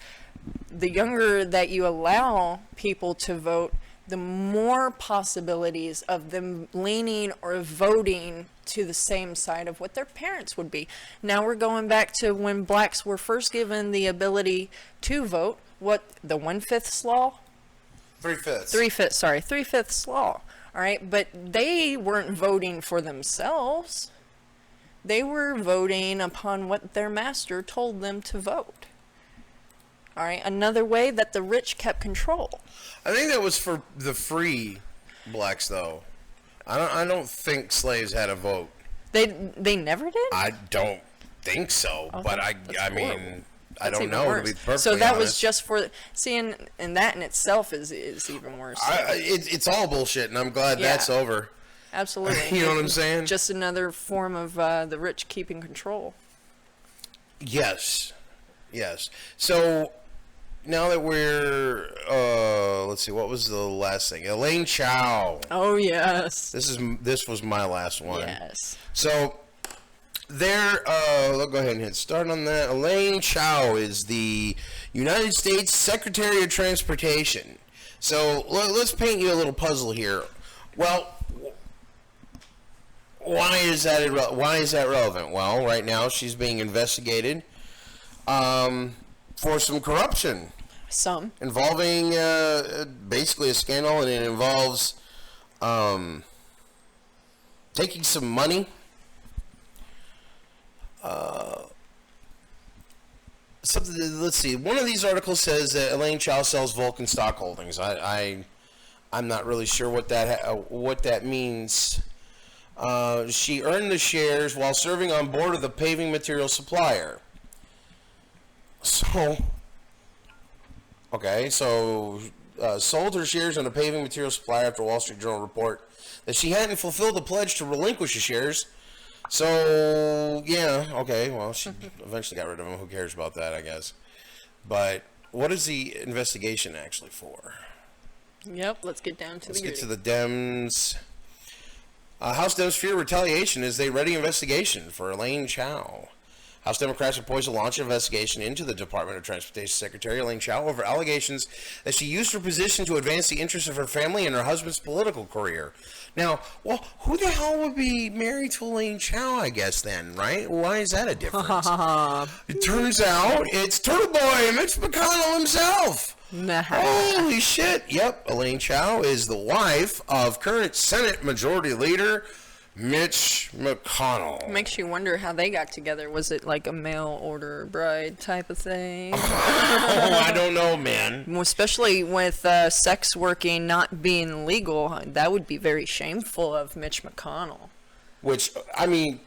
the younger that you allow people to vote, the more possibilities of them leaning or voting to the same side of what their parents would be. Now we're going back to when blacks were first given the ability to vote. What, the 1/5 law? 3/5. 3/5 law. All right, but they weren't voting for themselves. They were voting upon what their master told them to vote. All right, another way that the rich kept control. I think that was for the free blacks, though. I don't think slaves had a vote. They never did? I don't think so, Oh, but I horrible. mean, I That's don't even know, worse. to be perfectly So that was honest. just for seeing, and that in itself is even worse. It's all bullshit, and I'm glad Yeah. that's over. Absolutely. You know what I'm saying? Just another form of the rich keeping control. Yes. So now that we're, let's see, what was the last thing? Elaine Chao. Oh yes. This was my last one. Yes. So there, let's go ahead and hit start on that. Elaine Chao is the United States Secretary of Transportation. So let's paint you a little puzzle here. Well, why is that relevant? Well, right now she's being investigated for some corruption Some. involving basically a scandal, and it involves taking some money. Let's see. One of these articles says that Elaine Chao sells Vulcan stock holdings. I'm not really sure what that means. She earned the shares while serving on board of the paving material supplier. So, okay, sold her shares on a paving material supplier after a Wall Street Journal report that she hadn't fulfilled the pledge to relinquish the shares. So, yeah, okay, well, she eventually got rid of them. Who cares about that, I guess. But what is the investigation actually for? Yep. Let's get down to Let's the get gritty. to the Dems. House Dems fear retaliation as they ready investigation for Elaine Chao. House Democrats are poised to launch an investigation into the Department of Transportation Secretary Elaine Chao over allegations that she used her position to advance the interests of her family and her husband's political career. Now, well, who the hell would be married to Elaine Chao, I guess, then, right? Why is that a difference? It turns out it's Turtle Boy, Mitch McConnell himself. Nah. Holy shit. Yep, Elaine Chao is the wife of current Senate Majority Leader Mitch McConnell. Makes you wonder how they got together. Was it like a mail order bride type of thing? Oh, I don't know, man. Well, especially with sex working not being legal, that would be very shameful of Mitch McConnell. Which, I mean,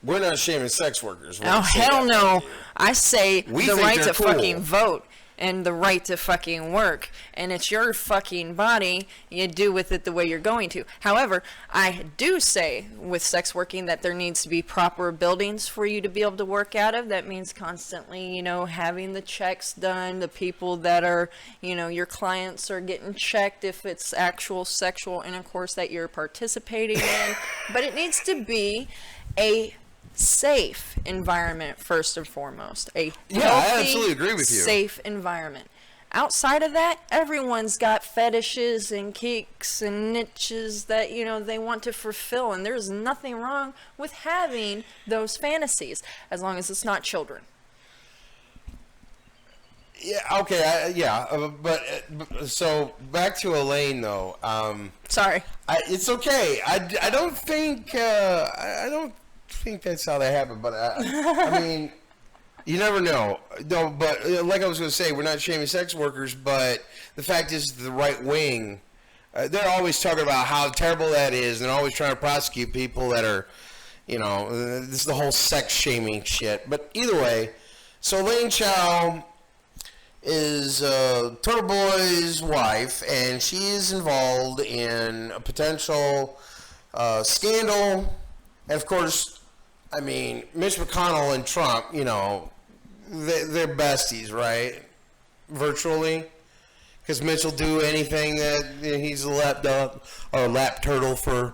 we're not shaming sex workers. Oh, hell no. I say We the think right they're to cool. fucking vote and the right to fucking work. And it's your fucking body. You do with it the way you're going to. However, I do say with sex working that there needs to be proper buildings for you to be able to work out of. That means constantly, you know, having the checks done. The people that are, you know, your clients are getting checked if it's actual sexual intercourse that you're participating in. But it needs to be a safe environment first and foremost. A Yeah, I healthy, absolutely agree with you. safe environment. Outside of that, everyone's got fetishes and kinks and niches that, you know, they want to fulfill, and there's nothing wrong with having those fantasies as long as it's not children. Yeah, okay, but so back to Elaine though. Sorry. It's okay. I don't think that's how that happened, but I mean, you never know. No, but like I was going to say, we're not shaming sex workers, but the fact is, the right wing, they're always talking about how terrible that is, and they're always trying to prosecute people that are, you know, this is the whole sex shaming shit. But either way, so Elaine Chow is Turtle Boy's wife, and she is involved in a potential scandal. And of course, I mean, Mitch McConnell and Trump, you know, they're besties, right? Virtually. Because Mitch will do anything that he's a lap turtle for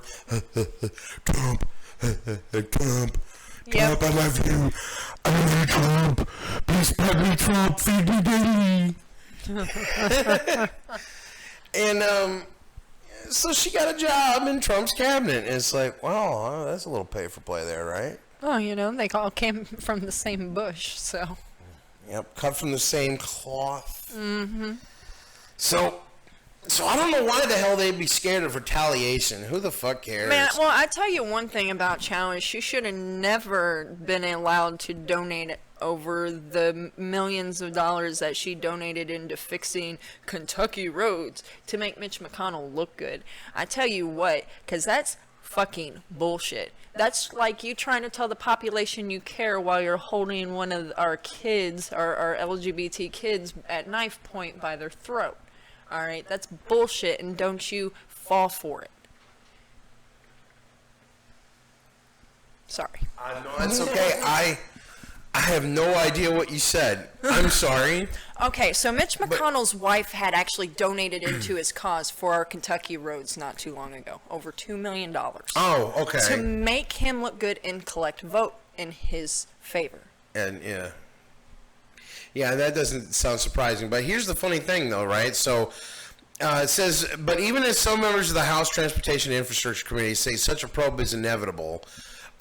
Trump. Trump. Yep. Trump, I love you. I love you, Trump. Please spread me, Trump. Feed me daily. And so she got a job in Trump's cabinet. And it's like, wow, that's a little pay for play there, right? Well, you know, they all came from the same bush, so. Yep, cut from the same cloth. Mm-hmm. So I don't know why the hell they'd be scared of retaliation. Who the fuck cares? Man, well, I tell you one thing about Chow is she should have never been allowed to donate over the millions of dollars that she donated into fixing Kentucky roads to make Mitch McConnell look good. I tell you what, because that's fucking bullshit. That's like you trying to tell the population you care while you're holding one of our kids, our LGBT kids, at knife point by their throat. All right, that's bullshit, and don't you fall for it. Sorry. No, that's okay. I have no idea what you said. I'm sorry. Okay, so Mitch McConnell's wife had actually donated into his cause for our Kentucky roads not too long ago, over $2 million. Oh, okay. To make him look good and collect vote in his favor. And yeah, that doesn't sound surprising. But here's the funny thing, though, right? So it says, but even as some members of the House Transportation and Infrastructure Committee say such a probe is inevitable,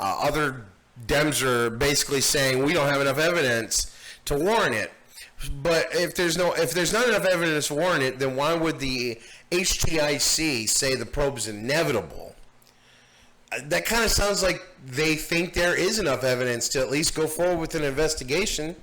other Dems are basically saying we don't have enough evidence to warrant it. But if there's not enough evidence to warrant it, then why would the HTIC say the probe is inevitable? That kind of sounds like they think there is enough evidence to at least go forward with an investigation.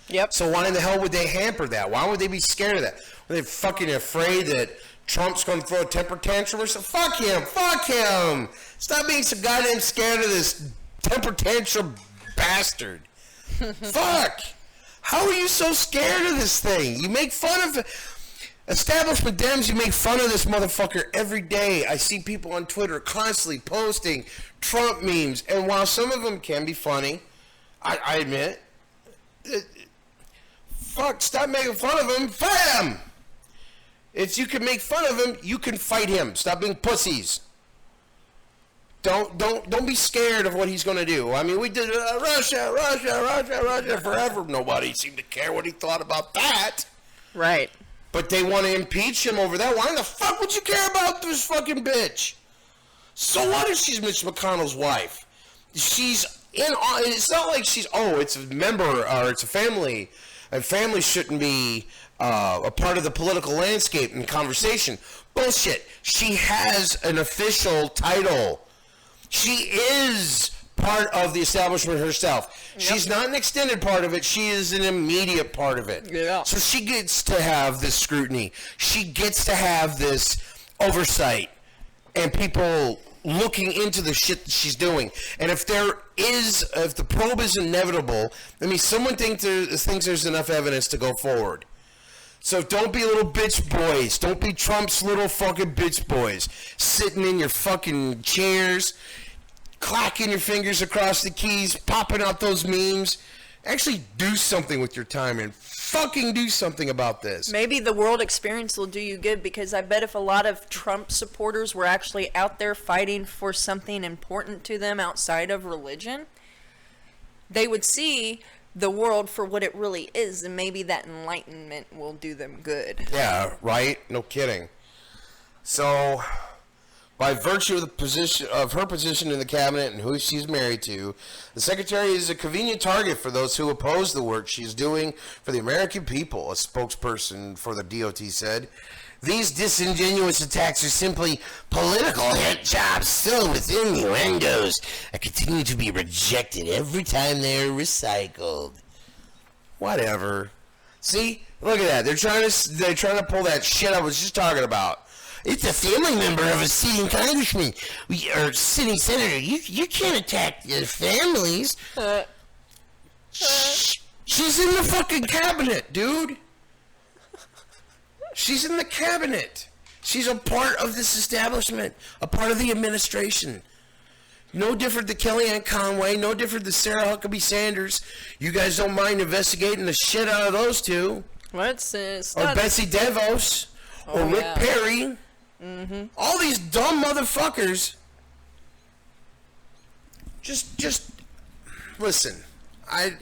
Yep. So why in the hell would they hamper that? Why would they be scared of that? Are they fucking afraid that Trump's going to throw a temper tantrum or something? Fuck him! Fuck him! Stop being so goddamn scared of this temper tantrum bastard. Fuck! How are you so scared of this thing? You make fun of establishment Dems. You make fun of this motherfucker every day. I see people on Twitter constantly posting Trump memes, and while some of them can be funny, I admit, fuck, stop making fun of him. Fight him. If you can make fun of him, you can fight him. Stop being pussies. Don't be scared of what he's going to do. I mean, we did Russia forever. Nobody seemed to care what he thought about that. Right. But they want to impeach him over that. Why the fuck would you care about this fucking bitch? So what if she's Mitch McConnell's wife? She's in. It's not like she's. Oh, it's a member or it's a family. And family shouldn't be a part of the political landscape and conversation. Bullshit. She has an official title. She is part of the establishment herself. Yep. She's not an extended part of it. She is an immediate part of it. Yeah. So she gets to have this scrutiny. She gets to have this oversight and people looking into the shit that she's doing. And if the probe is inevitable, I mean, someone thinks there's enough evidence to go forward. So don't be little bitch boys. Don't be Trump's little fucking bitch boys. Sitting in your fucking chairs, clacking your fingers across the keys, popping out those memes. Actually do something with your time and fucking do something about this. Maybe the world experience will do you good, because I bet if a lot of Trump supporters were actually out there fighting for something important to them outside of religion, they would see the world for what it really is, and maybe that enlightenment will do them good. Yeah, right? No kidding. So, by virtue of the position of her position in the cabinet and who she's married to, the secretary is a convenient target for those who oppose the work she's doing for the American people, a spokesperson for the DOT said. These disingenuous attacks are simply political hit jobs filled with innuendos that continue to be rejected every time they're recycled. Whatever. See, look at that. They're trying to pull that shit I was just talking about. It's a family member of a sitting congressman or sitting senator. You can't attack their families. She's in the fucking cabinet, dude. She's in the cabinet. She's a part of this establishment, a part of the administration. No different than Kellyanne Conway, no different than Sarah Huckabee Sanders. You guys don't mind investigating the shit out of those two. It's or not Betsy DeVos, or Rick Perry. Mm-hmm. All these dumb motherfuckers. Just listen. I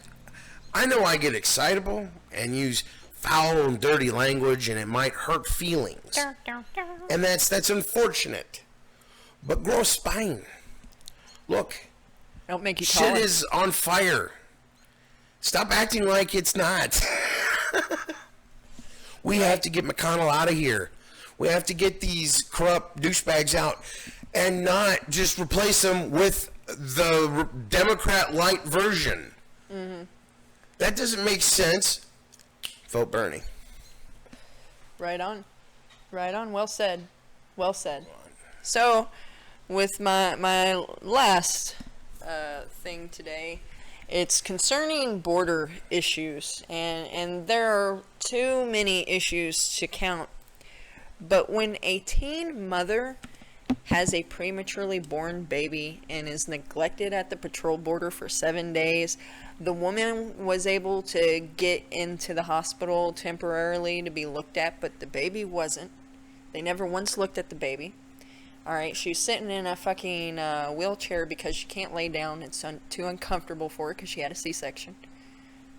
know I get excitable and use foul and dirty language, and it might hurt feelings, and that's unfortunate. But grow a spine. Look, don't make you shit taller. is on fire. Stop acting like it's not. We have to get McConnell out of here. We have to get these corrupt douchebags out, and not just replace them with the Democrat light version. Mm-hmm. That doesn't make sense. Vote Bernie. Right on. Right on. Well said. Well said. So, with my last thing today, it's concerning border issues. And there are too many issues to count. But when a teen mother has a prematurely born baby and is neglected at the patrol border for 7 days, the woman was able to get into the hospital temporarily to be looked at, but the baby wasn't. They never once looked at the baby. Alright, she's sitting in a fucking wheelchair because she can't lay down. It's too uncomfortable for her because she had a C-section.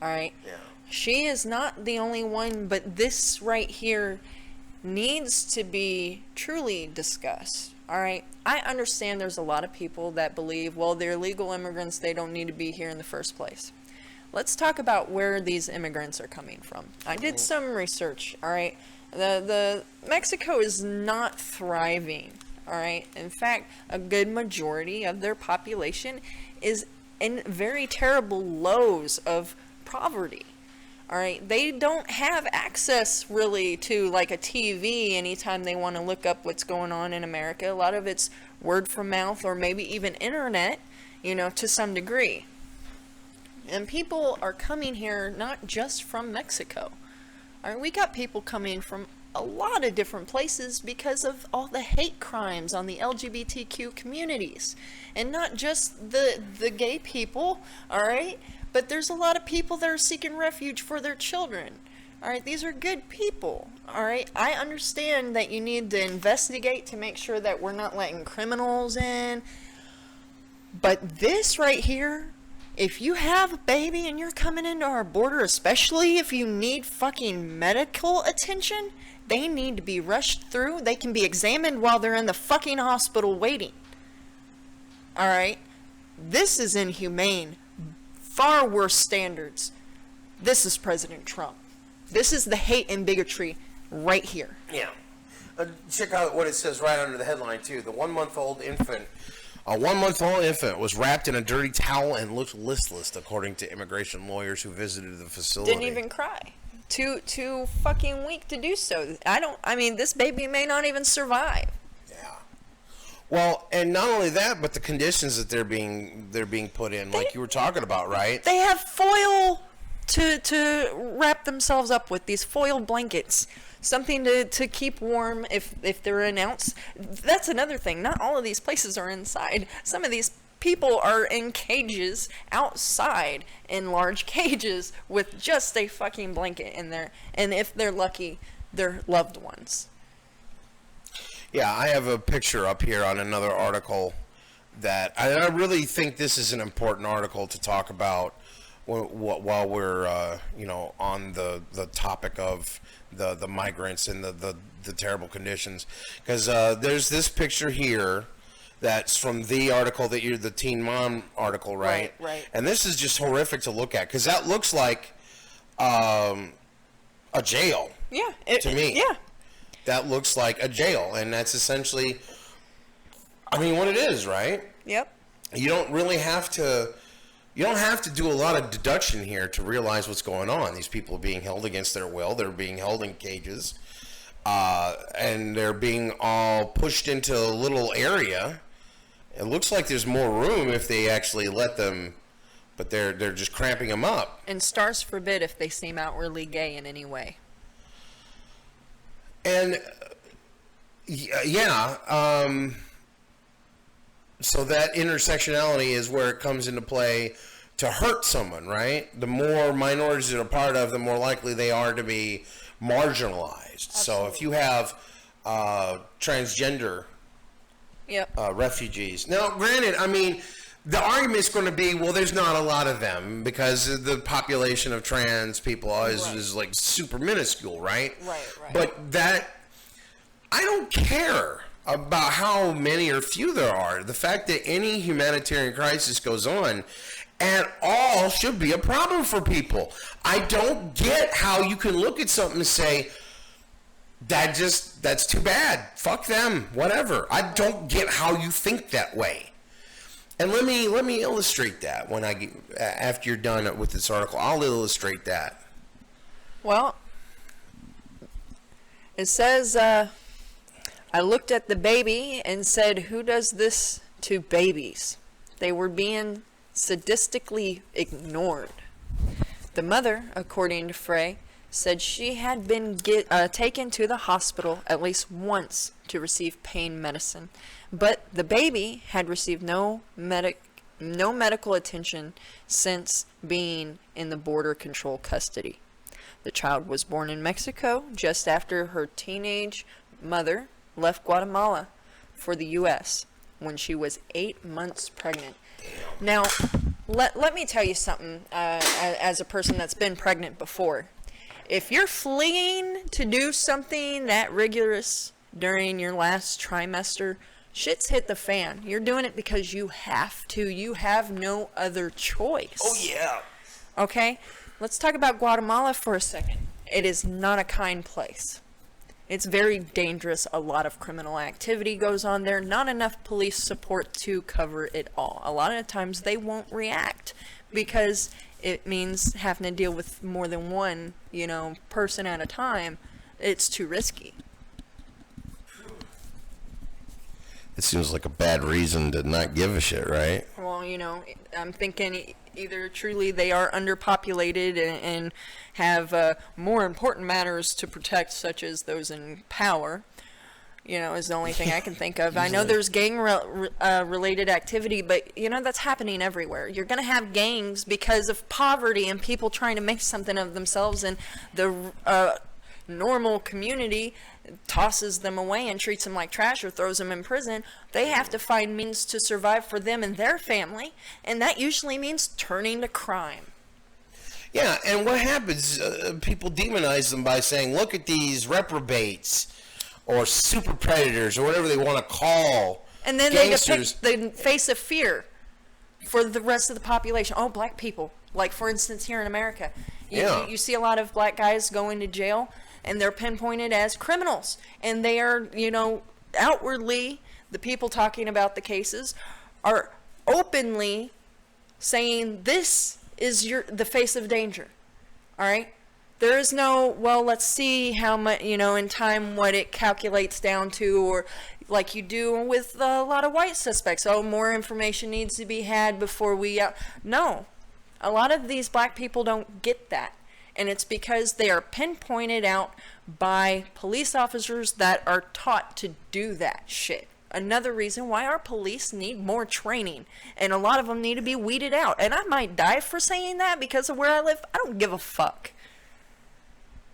Alright? Yeah. She is not the only one, but this right here needs to be truly discussed. Alright, I understand there's a lot of people that believe, well, they're legal immigrants, they don't need to be here in the first place. Let's talk about where these immigrants are coming from. I did some research, alright? The Mexico is not thriving, alright? In fact, a good majority of their population is in very terrible lows of poverty. Alright, they don't have access really to like a TV anytime they want to look up what's going on in America. A lot of it's word from mouth or maybe even internet, to some degree. And people are coming here not just from Mexico. Alright, we got people coming from a lot of different places because of all the hate crimes on the LGBTQ communities. And not just the gay people, alright? But there's a lot of people that are seeking refuge for their children. Alright, these are good people. Alright, I understand that you need to investigate to make sure that we're not letting criminals in. But this right here, if you have a baby and you're coming into our border, especially if you need fucking medical attention, they need to be rushed through. They can be examined while they're in the fucking hospital waiting. Alright, this is inhumane. Far worse standards. This is President Trump. This is the hate and bigotry right here. Yeah. Check out what it says right under the headline, too. A 1-month-old infant was wrapped in a dirty towel and looked listless, according to immigration lawyers who visited the facility. Didn't even cry. Too fucking weak to do so. This baby may not even survive. Well, and not only that, but the conditions that they're being put in, like you were talking about, right? They have foil to wrap themselves up with, these foil blankets, something to keep warm if they're announced. That's another thing. Not all of these places are inside. Some of these people are in cages outside, in large cages with just a fucking blanket in there, and if they're lucky, their loved ones. Yeah, I have a picture up here on another article that I really think this is an important article to talk about while we're on the topic of the migrants and the terrible conditions, because there's this picture here that's from the article that the Teen Mom article, right? Right. And this is just horrific to look at, because that looks like a jail. Yeah. To me. Yeah. That looks like a jail, and that's essentially, I mean, what it is, right? Yep. You don't really have to. You don't have to do a lot of deduction here to realize what's going on. These people are being held against their will. They're being held in cages, and they're being all pushed into a little area. It looks like there's more room if they actually let them, but they're just cramping them up. And stars forbid if they seem outwardly gay in any way. And so that intersectionality is where it comes into play to hurt someone, right? The more minorities they're a part of, the more likely they are to be marginalized. Absolutely. So if you have transgender refugees. Now, granted, I mean, the argument's going to be, well, there's not a lot of them because the population of trans people is like super minuscule, right? Right. But that, I don't care about how many or few there are. The fact that any humanitarian crisis goes on at all should be a problem for people. I don't get how you can look at something and say, that's too bad. Fuck them. Whatever. I don't get how you think that way. And let me illustrate that after you're done with this article. I'll illustrate that. Well, it says, I looked at the baby and said, who does this to babies? They were being sadistically ignored. The mother, according to Frey, said she had been taken to the hospital at least once to receive pain medicine, but the baby had received no medical attention since being in the border control custody. The child was born in Mexico just after her teenage mother left Guatemala for the U.S. when she was 8 months pregnant. Now, let me tell you something, as a person that's been pregnant before. If you're fleeing to do something that rigorous during your last trimester, shit's hit the fan. You're doing it because you have to. You have no other choice. Oh, yeah. Okay? Let's talk about Guatemala for a second. It is not a kind place. It's very dangerous. A lot of criminal activity goes on there. Not enough police support to cover it all. A lot of times they won't react because it means having to deal with more than one, person at a time. It's too risky. It seems like a bad reason to not give a shit, right? Well, I'm thinking either truly they are underpopulated and have more important matters to protect, such as those in power, is the only thing I can think of. I know there's gang related activity, but, that's happening everywhere. You're going to have gangs because of poverty and people trying to make something of themselves, and the normal community tosses them away and treats them like trash or throws them in prison. They have to find means to survive for them and their family, and that usually means turning to crime. Yeah, and what happens, people demonize them by saying, look at these reprobates or super predators or whatever they want to call and then gangsters. They depict the face of fear for the rest of the population. Oh, black people. Like, for instance, here in America, you see a lot of black guys going to jail, and they're pinpointed as criminals. And they are, outwardly, the people talking about the cases are openly saying this is the face of danger. All right? There is no, well, let's see how much, in time what it calculates down to, or like you do with a lot of white suspects. Oh, more information needs to be had before we... No. A lot of these black people don't get that. And it's because they are pinpointed out by police officers that are taught to do that shit. Another reason why our police need more training. And a lot of them need to be weeded out. And I might die for saying that because of where I live. I don't give a fuck.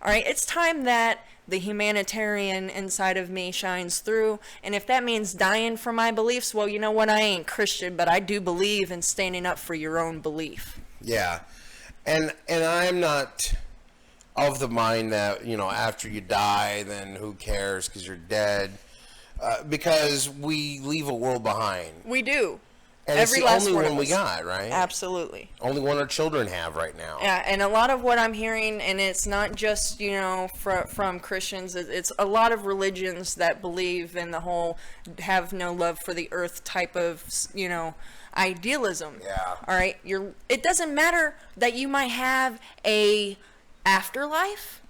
Alright, it's time that the humanitarian inside of me shines through. And if that means dying for my beliefs, well, you know what? I ain't Christian, but I do believe in standing up for your own belief. Yeah. And I'm not of the mind that, after you die, then who cares because you're dead. Because we leave a world behind. We do. And Every it's last the only one one we of us. got, right? Absolutely. Only one our children have right now. Yeah, and a lot of what I'm hearing, and it's not just, from Christians, it's a lot of religions that believe in the whole have no love for the earth type of, idealism. Yeah. All right? It doesn't matter that you might have a afterlife.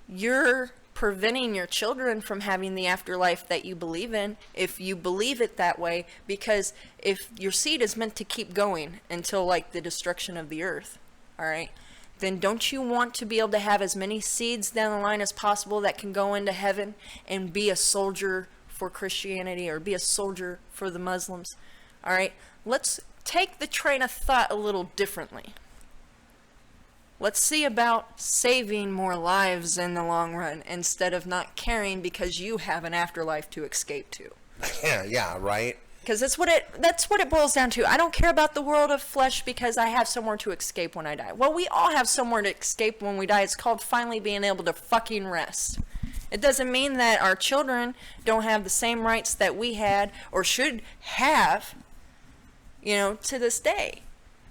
You're preventing your children from having the afterlife that you believe in if you believe it that way, because if your seed is meant to keep going until like the destruction of the earth, all right, then don't you want to be able to have as many seeds down the line as possible that can go into heaven and be a soldier for Christianity or be a soldier for the Muslims? All right, let's take the train of thought a little differently. Let's see about saving more lives in the long run instead of not caring because you have an afterlife to escape to. Yeah, right. Because that's what it boils down to. I don't care about the world of flesh because I have somewhere to escape when I die. Well, we all have somewhere to escape when we die. It's called finally being able to fucking rest. It doesn't mean that our children don't have the same rights that we had or should have, to this day.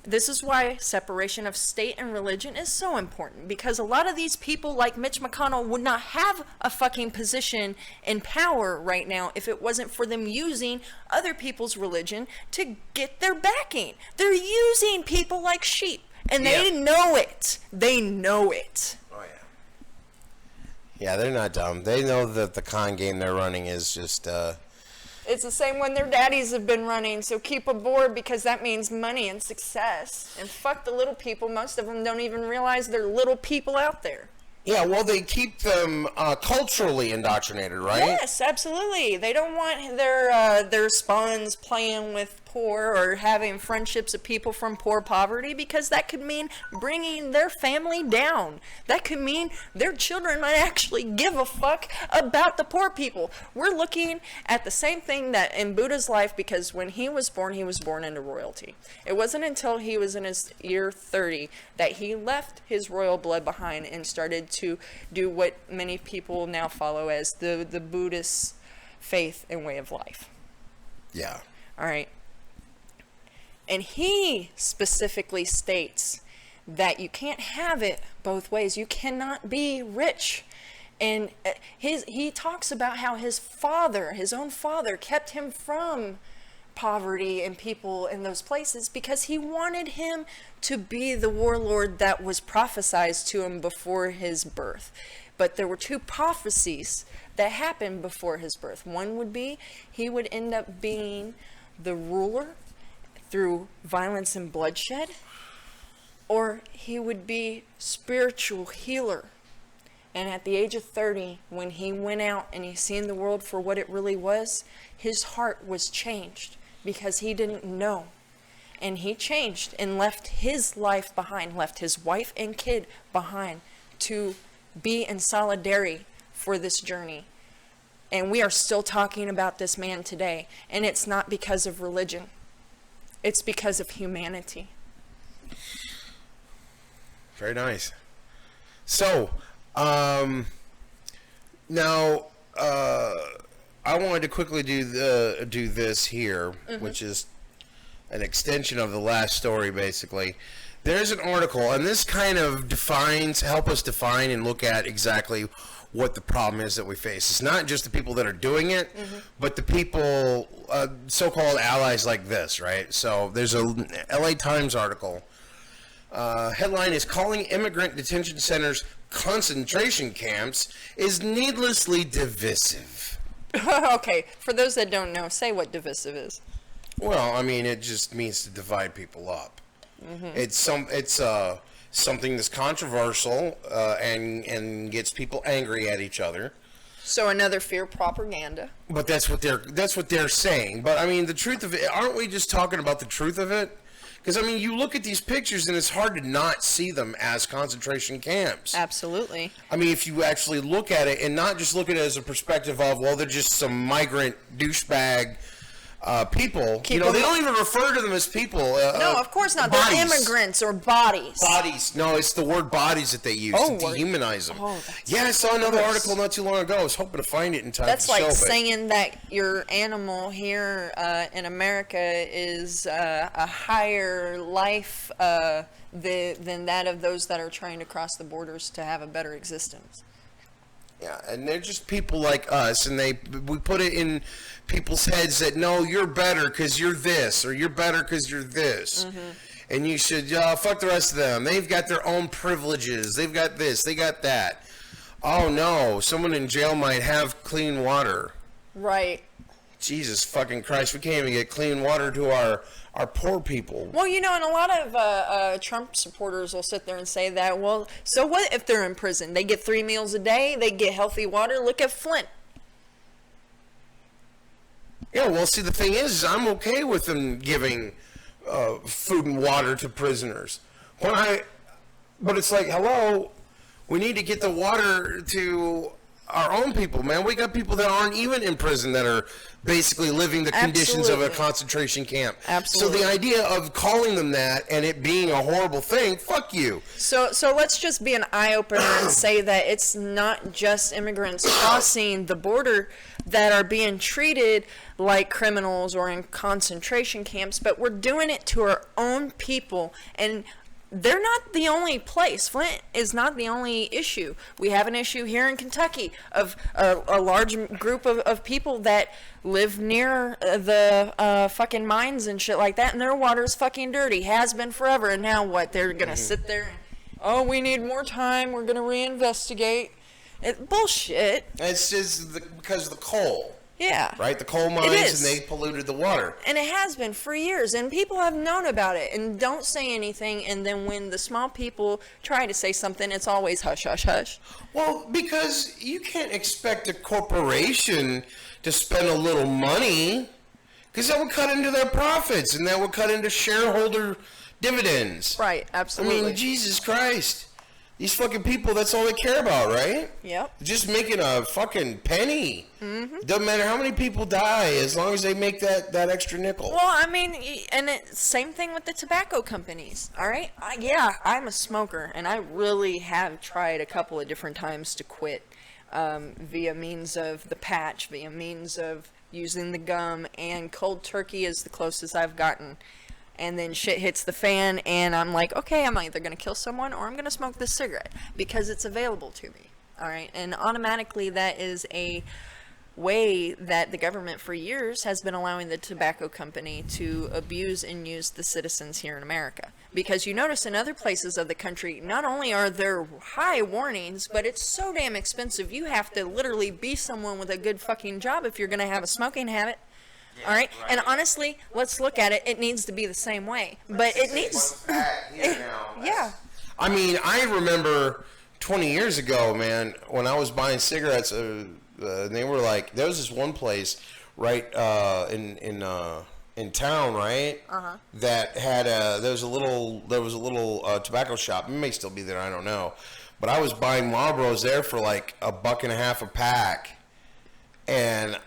This is why separation of state and religion is so important, because a lot of these people like Mitch McConnell would not have a fucking position in power right now if it wasn't for them using other people's religion to get their backing. They're using people like sheep, and they know it. They know it. Oh, yeah. Yeah, they're not dumb. They know that the con game they're running is just... It's the same when their daddies have been running, so keep aboard because that means money and success. And fuck the little people. Most of them don't even realize they're little people out there. Yeah, well, they keep them culturally indoctrinated, right? Yes, absolutely. They don't want their spawns playing with poor or having friendships of people from poor poverty, because that could mean bringing their family down. That could mean their children might actually give a fuck about the poor people. We're looking at the same thing that in Buddha's life, because when he was born into royalty. It wasn't until he was in his year 30 that he left his royal blood behind and started to do what many people now follow as the Buddhist faith and way of life. Yeah. All right. And he specifically states that you can't have it both ways. You cannot be rich. And he talks about how his own father, kept him from poverty and people in those places because he wanted him to be the warlord that was prophesied to him before his birth. But there were two prophecies that happened before his birth. One would be he would end up being the ruler through violence and bloodshed, or he would be spiritual healer. And at the age of 30, when he went out and he seen the world for what it really was, his heart was changed because he didn't know. And he changed and left his life behind, left his wife and kid behind to be in solidarity for this journey. And we are still talking about this man today. And it's not because of religion. It's because of humanity. Very nice. So, now, I wanted to quickly do this here, which is an extension of the last story, basically. There's an article, and this kind of help us define and look at exactly what the problem is that we face. It's not just the people that are doing it, but the people, so-called allies like this, right? So there's a LA Times article. Headline is, "Calling immigrant detention centers concentration camps is needlessly divisive." Okay, for those that don't know, say what divisive is. Well, I mean, it just means to divide people up. It's something that's controversial and gets people angry at each other. So another fear propaganda. But that's what they're saying. But I mean, the truth of it, aren't we just talking about the truth of it? Because I mean, you look at these pictures and it's hard to not see them as concentration camps. Absolutely. I mean, if you actually look at it and not just look at it as a perspective of, well, they're just some migrant douchebag people. Keep they them- don't even refer to them as people. No, of course not. Bodies. They're immigrants or bodies. Bodies. No, it's the word bodies that they use to dehumanize them. Oh, yeah, I saw another article not too long ago. I was hoping to find it in time That's for the like show, but- saying that your animal here in America is a higher life than that of those that are trying to cross the borders to have a better existence. Yeah, and they're just people like us, and we put it in people's heads that, no, you're better because you're this, or you're better because you're this. Mm-hmm. And you should fuck the rest of them. They've got their own privileges. They've got this. They got that. Oh, no. Someone in jail might have clean water. Right. Jesus fucking Christ. We can't even get clean water to our poor people. Well, and a lot of Trump supporters will sit there and say that, well, so what if they're in prison? They get 3 meals a day. They get healthy water. Look at Flint. Yeah, well, see, the thing is I'm okay with them giving food and water to prisoners. But it's like, hello, we need to get the water to our own people, man. We got people that aren't even in prison that are basically living the conditions of a concentration camp. Absolutely. So the idea of calling them that and it being a horrible thing, fuck you. So let's just be an eye-opener and say that it's not just immigrants crossing the border that are being treated like criminals or in concentration camps, but we're doing it to our own people, and they're not the only place. Flint is not the only issue. We have an issue here in Kentucky of a large group of people that live near the fucking mines and shit like that, and their water's fucking dirty. Has been forever, and now what? They're going to sit there and, oh, we need more time. We're going to reinvestigate. Bullshit. It's just because of the coal. Yeah. Right? The coal mines, and they polluted the water. And it has been for years, and people have known about it and don't say anything, and then when the small people try to say something, it's always hush, hush, hush. Well, because you can't expect a corporation to spend a little money, because that would cut into their profits, and that would cut into shareholder dividends. Right, absolutely. I mean, Jesus Christ. These fucking people, that's all they care about, right? Yep. Just making a fucking penny. Mm-hmm. Doesn't matter how many people die, as long as they make that extra nickel. Well, I mean, and same thing with the tobacco companies, all right? I'm a smoker, and I really have tried a couple of different times to quit via means of the patch, via means of using the gum, and cold turkey is the closest I've gotten. And then shit hits the fan, and I'm like, okay, I'm either going to kill someone or I'm going to smoke this cigarette because it's available to me. All right. And automatically, that is a way that the government for years has been allowing the tobacco company to abuse and use the citizens here in America. Because you notice in other places of the country, not only are there high warnings, but it's so damn expensive. You have to literally be someone with a good fucking job if you're going to have a smoking habit. All right, and honestly, let's look at it. It needs to be the same way, but it needs. Yeah. I mean, I remember 20 years ago, man, when I was buying cigarettes, they were like, there was this one place right in town, right? Uh-huh. That had there was a little tobacco shop. It may still be there, I don't know. But I was buying Marlboros there for like $1.50 a pack, and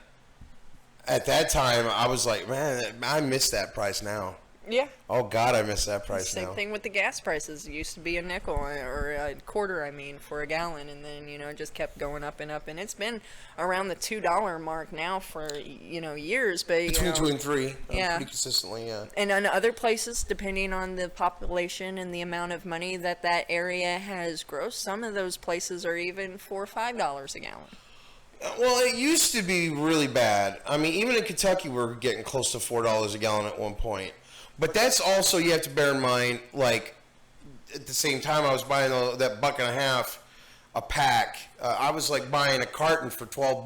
at that time, I was like, man, I miss that price now. Yeah. Oh, God, I miss that price now. Same thing with the gas prices. It used to be a nickel or a quarter, for a gallon. And then, it just kept going up and up. And it's been around the $2 mark now for, years. But, Between 2 and 3. Yeah. Pretty consistently, yeah. And in other places, depending on the population and the amount of money that area has grossed, some of those places are even $4 or $5 a gallon. Well, it used to be really bad. I mean, even in Kentucky, we were getting close to $4 a gallon at one point. But that's also, you have to bear in mind, like, at the same time I was buying that $1.50 a pack, I was, like, buying a carton for $12,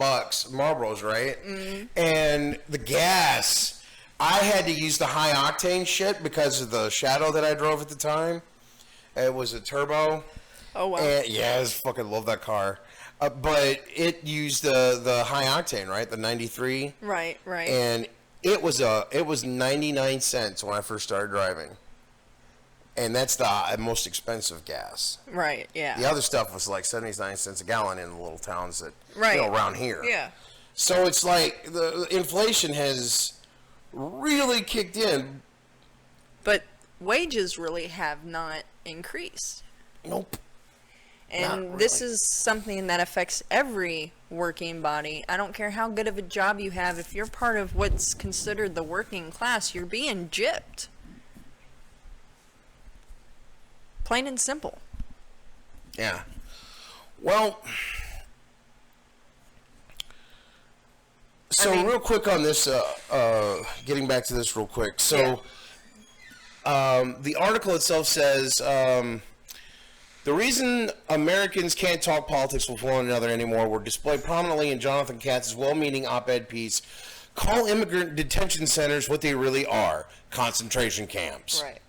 Marlboros, right? Mm-hmm. And the gas, I had to use the high-octane shit because of the Shadow that I drove at the time. It was a turbo. Oh, wow. And, yeah, I just fucking love that car. But it used the high octane, right? The 93. Right. And it was 99 cents when I first started driving. And that's the most expensive gas. Right, yeah. The other stuff was like 79 cents a gallon in the little towns that, right. around here. Yeah. So it's like the inflation has really kicked in. But wages really have not increased. Nope. And Not this really. is something that affects every working body. I don't care how good of a job you have. If you're part of what's considered the working class, you're being gypped. Plain and simple. Yeah. Well, so real quick on this, getting back to this real quick. So, the article itself says, the reason Americans can't talk politics with one another anymore were displayed prominently in Jonathan Katz's well-meaning op-ed piece, Call Immigrant Detention Centers What They Really Are, Concentration Camps. Right.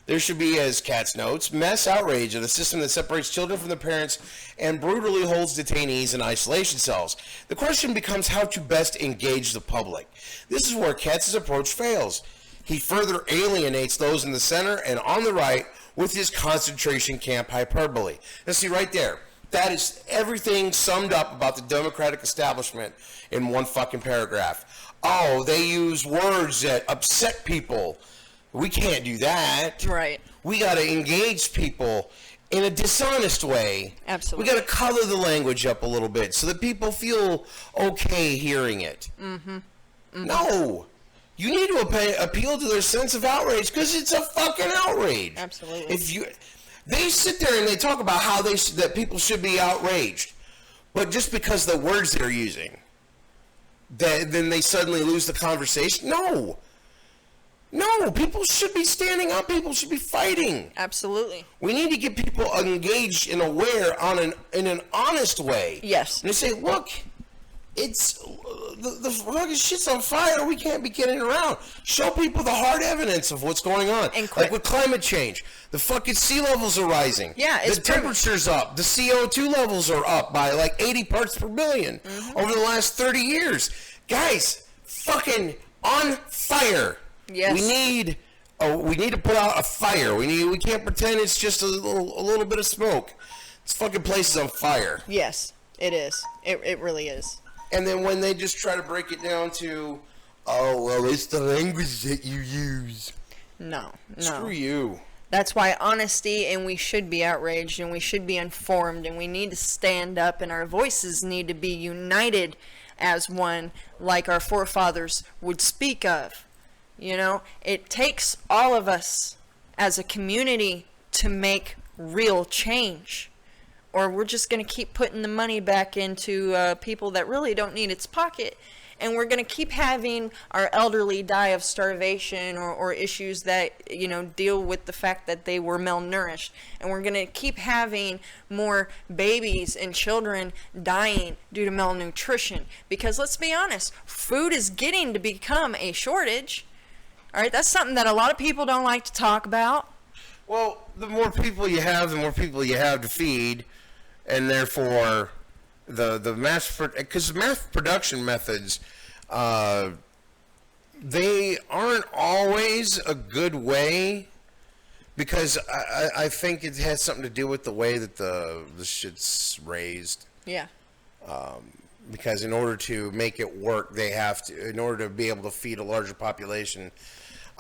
There should be, as Katz notes, mass outrage of the system that separates children from their parents and brutally holds detainees in isolation cells. The question becomes how to best engage the public. This is where Katz's approach fails. He further alienates those in the center and on the right with his concentration camp hyperbole. Now see right there, that is everything summed up about the Democratic establishment in one fucking paragraph. Oh, they use words that upset people. We can't do that. Right. We got to engage people in a dishonest way. Absolutely. We got to color the language up a little bit so that people feel okay hearing it. No. You need to appeal to their sense of outrage because it's a fucking outrage. Absolutely. They sit there and they talk about how that people should be outraged, but just because the words they're using, then they suddenly lose the conversation. No, people should be standing up. People should be fighting. Absolutely. We need to get people engaged and aware in an honest way. Yes. And they say, look, it's the fucking shit's on fire. We can't be kidding around. Show people the hard evidence of what's going on. And like with climate change, the fucking sea levels are rising. Yeah, it's the temperature's up. The CO2 levels are up by like 80 parts per billion over the last 30 years. Guys, fucking on fire. Yes. We need to put out a fire. We can't pretend it's just a little bit of smoke. This fucking place is on fire. Yes, it is. It really is. And then when they just try to break it down to, oh, well, it's the language that you use. No. Screw you. That's why honesty, and we should be outraged, and we should be informed, and we need to stand up, and our voices need to be united as one, like our forefathers would speak of. You know, it takes all of us as a community to make real change, or we're just going to keep putting the money back into people that really don't need its pocket, and we're going to keep having our elderly die of starvation or issues that, you know, deal with the fact that they were malnourished, and we're going to keep having more babies and children dying due to malnutrition, because let's be honest, food is getting to become a shortage. All right, that's something that a lot of people don't like to talk about. Well, the more people you have, the more people you have to feed, and therefore the mass production methods, they aren't always a good way, because I think it has something to do with the way that the shit's raised. Yeah. Because in order to make it work, they have to, in order to be able to feed a larger population.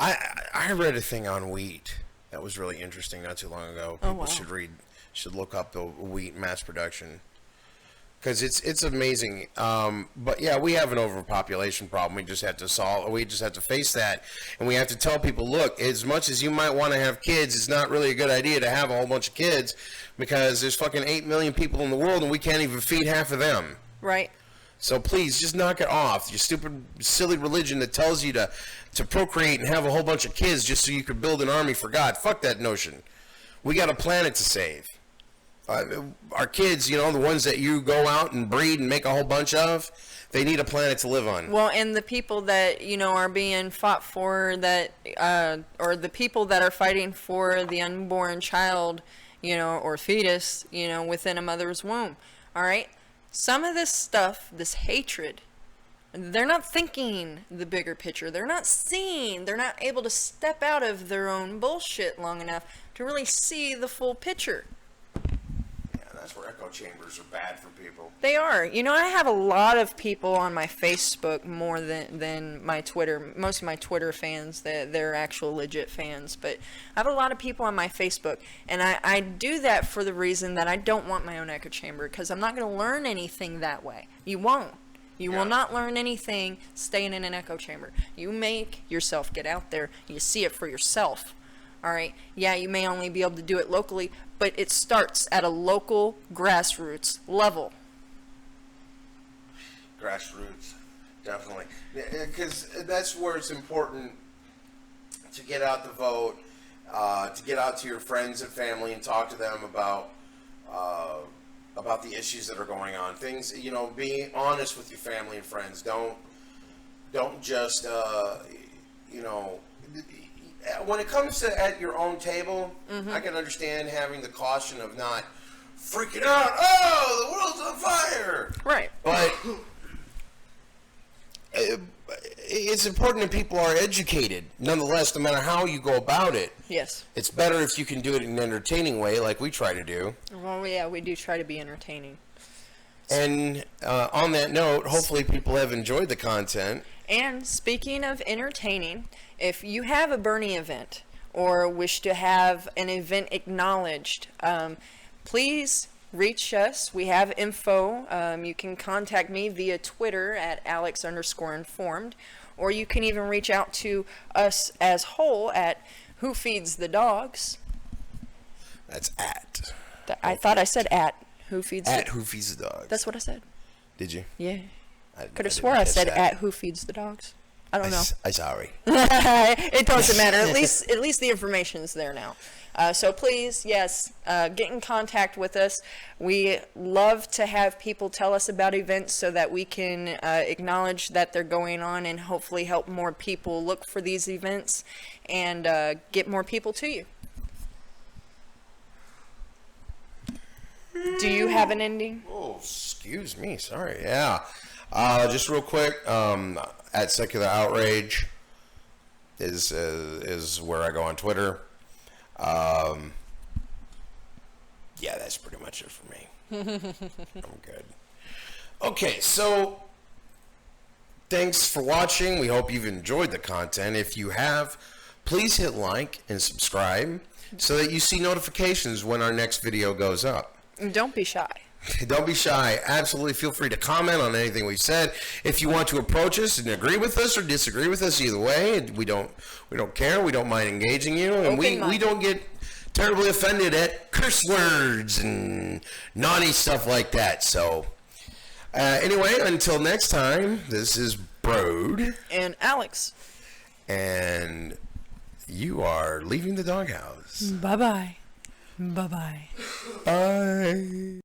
I read a thing on wheat that was really interesting not too long ago. People should look up the wheat mass production, because it's amazing. But yeah, we have an overpopulation problem. We just have to face that, and we have to tell people, look, as much as you might want to have kids, it's not really a good idea to have a whole bunch of kids, because there's fucking 8 million people in the world and we can't even feed half of them. Right. So please, just knock it off. Your stupid, silly religion that tells you to procreate and have a whole bunch of kids just so you could build an army for God. Fuck that notion. We got a planet to save. Our kids, you know, the ones that you go out and breed and make a whole bunch of, they need a planet to live on. Well, and the people that, you know, are being fought for that, or the people that are fighting for the unborn child, you know, or fetus, you know, within a mother's womb. All right? Some of this stuff, this hatred, they're not thinking the bigger picture. They're not seeing, they're not able to step out of their own bullshit long enough to really see the full picture. Yeah, That's where echo chambers are bad for people. They are. You know, I have a lot of people on my Facebook more than my Twitter. Most of my Twitter fans, they're actual legit fans. But I have a lot of people on my Facebook. And I do that for the reason that I don't want my own echo chamber. Because I'm not going to learn anything that way. You won't. You will not learn anything staying in an echo chamber. You make yourself get out there. You see it for yourself. All right. Yeah, you may only be able to do it locally, but it starts at a local grassroots level. Grassroots, definitely. Because that's where it's important to get out the vote, to get out to your friends and family and talk to them about the issues that are going on. Things, you know, being honest with your family and friends. Don't just, you know, when it comes to at your own table, I can understand having the caution of not freaking out. Oh, the world's on fire! Right. But it's important that people are educated, nonetheless, no matter how you go about it. Yes. It's better if you can do it in an entertaining way, like we try to do. Well, yeah, we do try to be entertaining. And on that note, hopefully people have enjoyed the content. And speaking of entertaining, if you have a Bernie event or wish to have an event acknowledged, please reach us. We have info. You can contact me via Twitter at Alex_informed, or you can even reach out to us as whole at Who Feeds the Dogs. That's at. I thought I said at Who Feeds At the Who Feeds the Dogs. That's what I said. Did you? Yeah. I Could have didn't swore I catch said that. at Who Feeds the Dogs. I don't know. I'm sorry. It doesn't matter. At least the information's there now. So please, yes, get in contact with us. We love to have people tell us about events so that we can acknowledge that they're going on and hopefully help more people look for these events and get more people to you. Do you have an ending? Oh, excuse me. Sorry. Yeah. Just real quick, at Secular Outrage is where I go on Twitter. Yeah, that's pretty much it for me. I'm good. Okay, so thanks for watching. We hope you've enjoyed the content. If you have, please hit like and subscribe so that you see notifications when our next video goes up. And don't be shy. Don't be shy. Absolutely feel free to comment on anything we've said. If you want to approach us and agree with us or disagree with us, either way, we don't care. We don't mind engaging you, and we don't get terribly offended at curse words and naughty stuff like that. So anyway, until next time, this is Brode And Alex. and you are leaving the doghouse. Bye-bye. Bye-bye. Bye.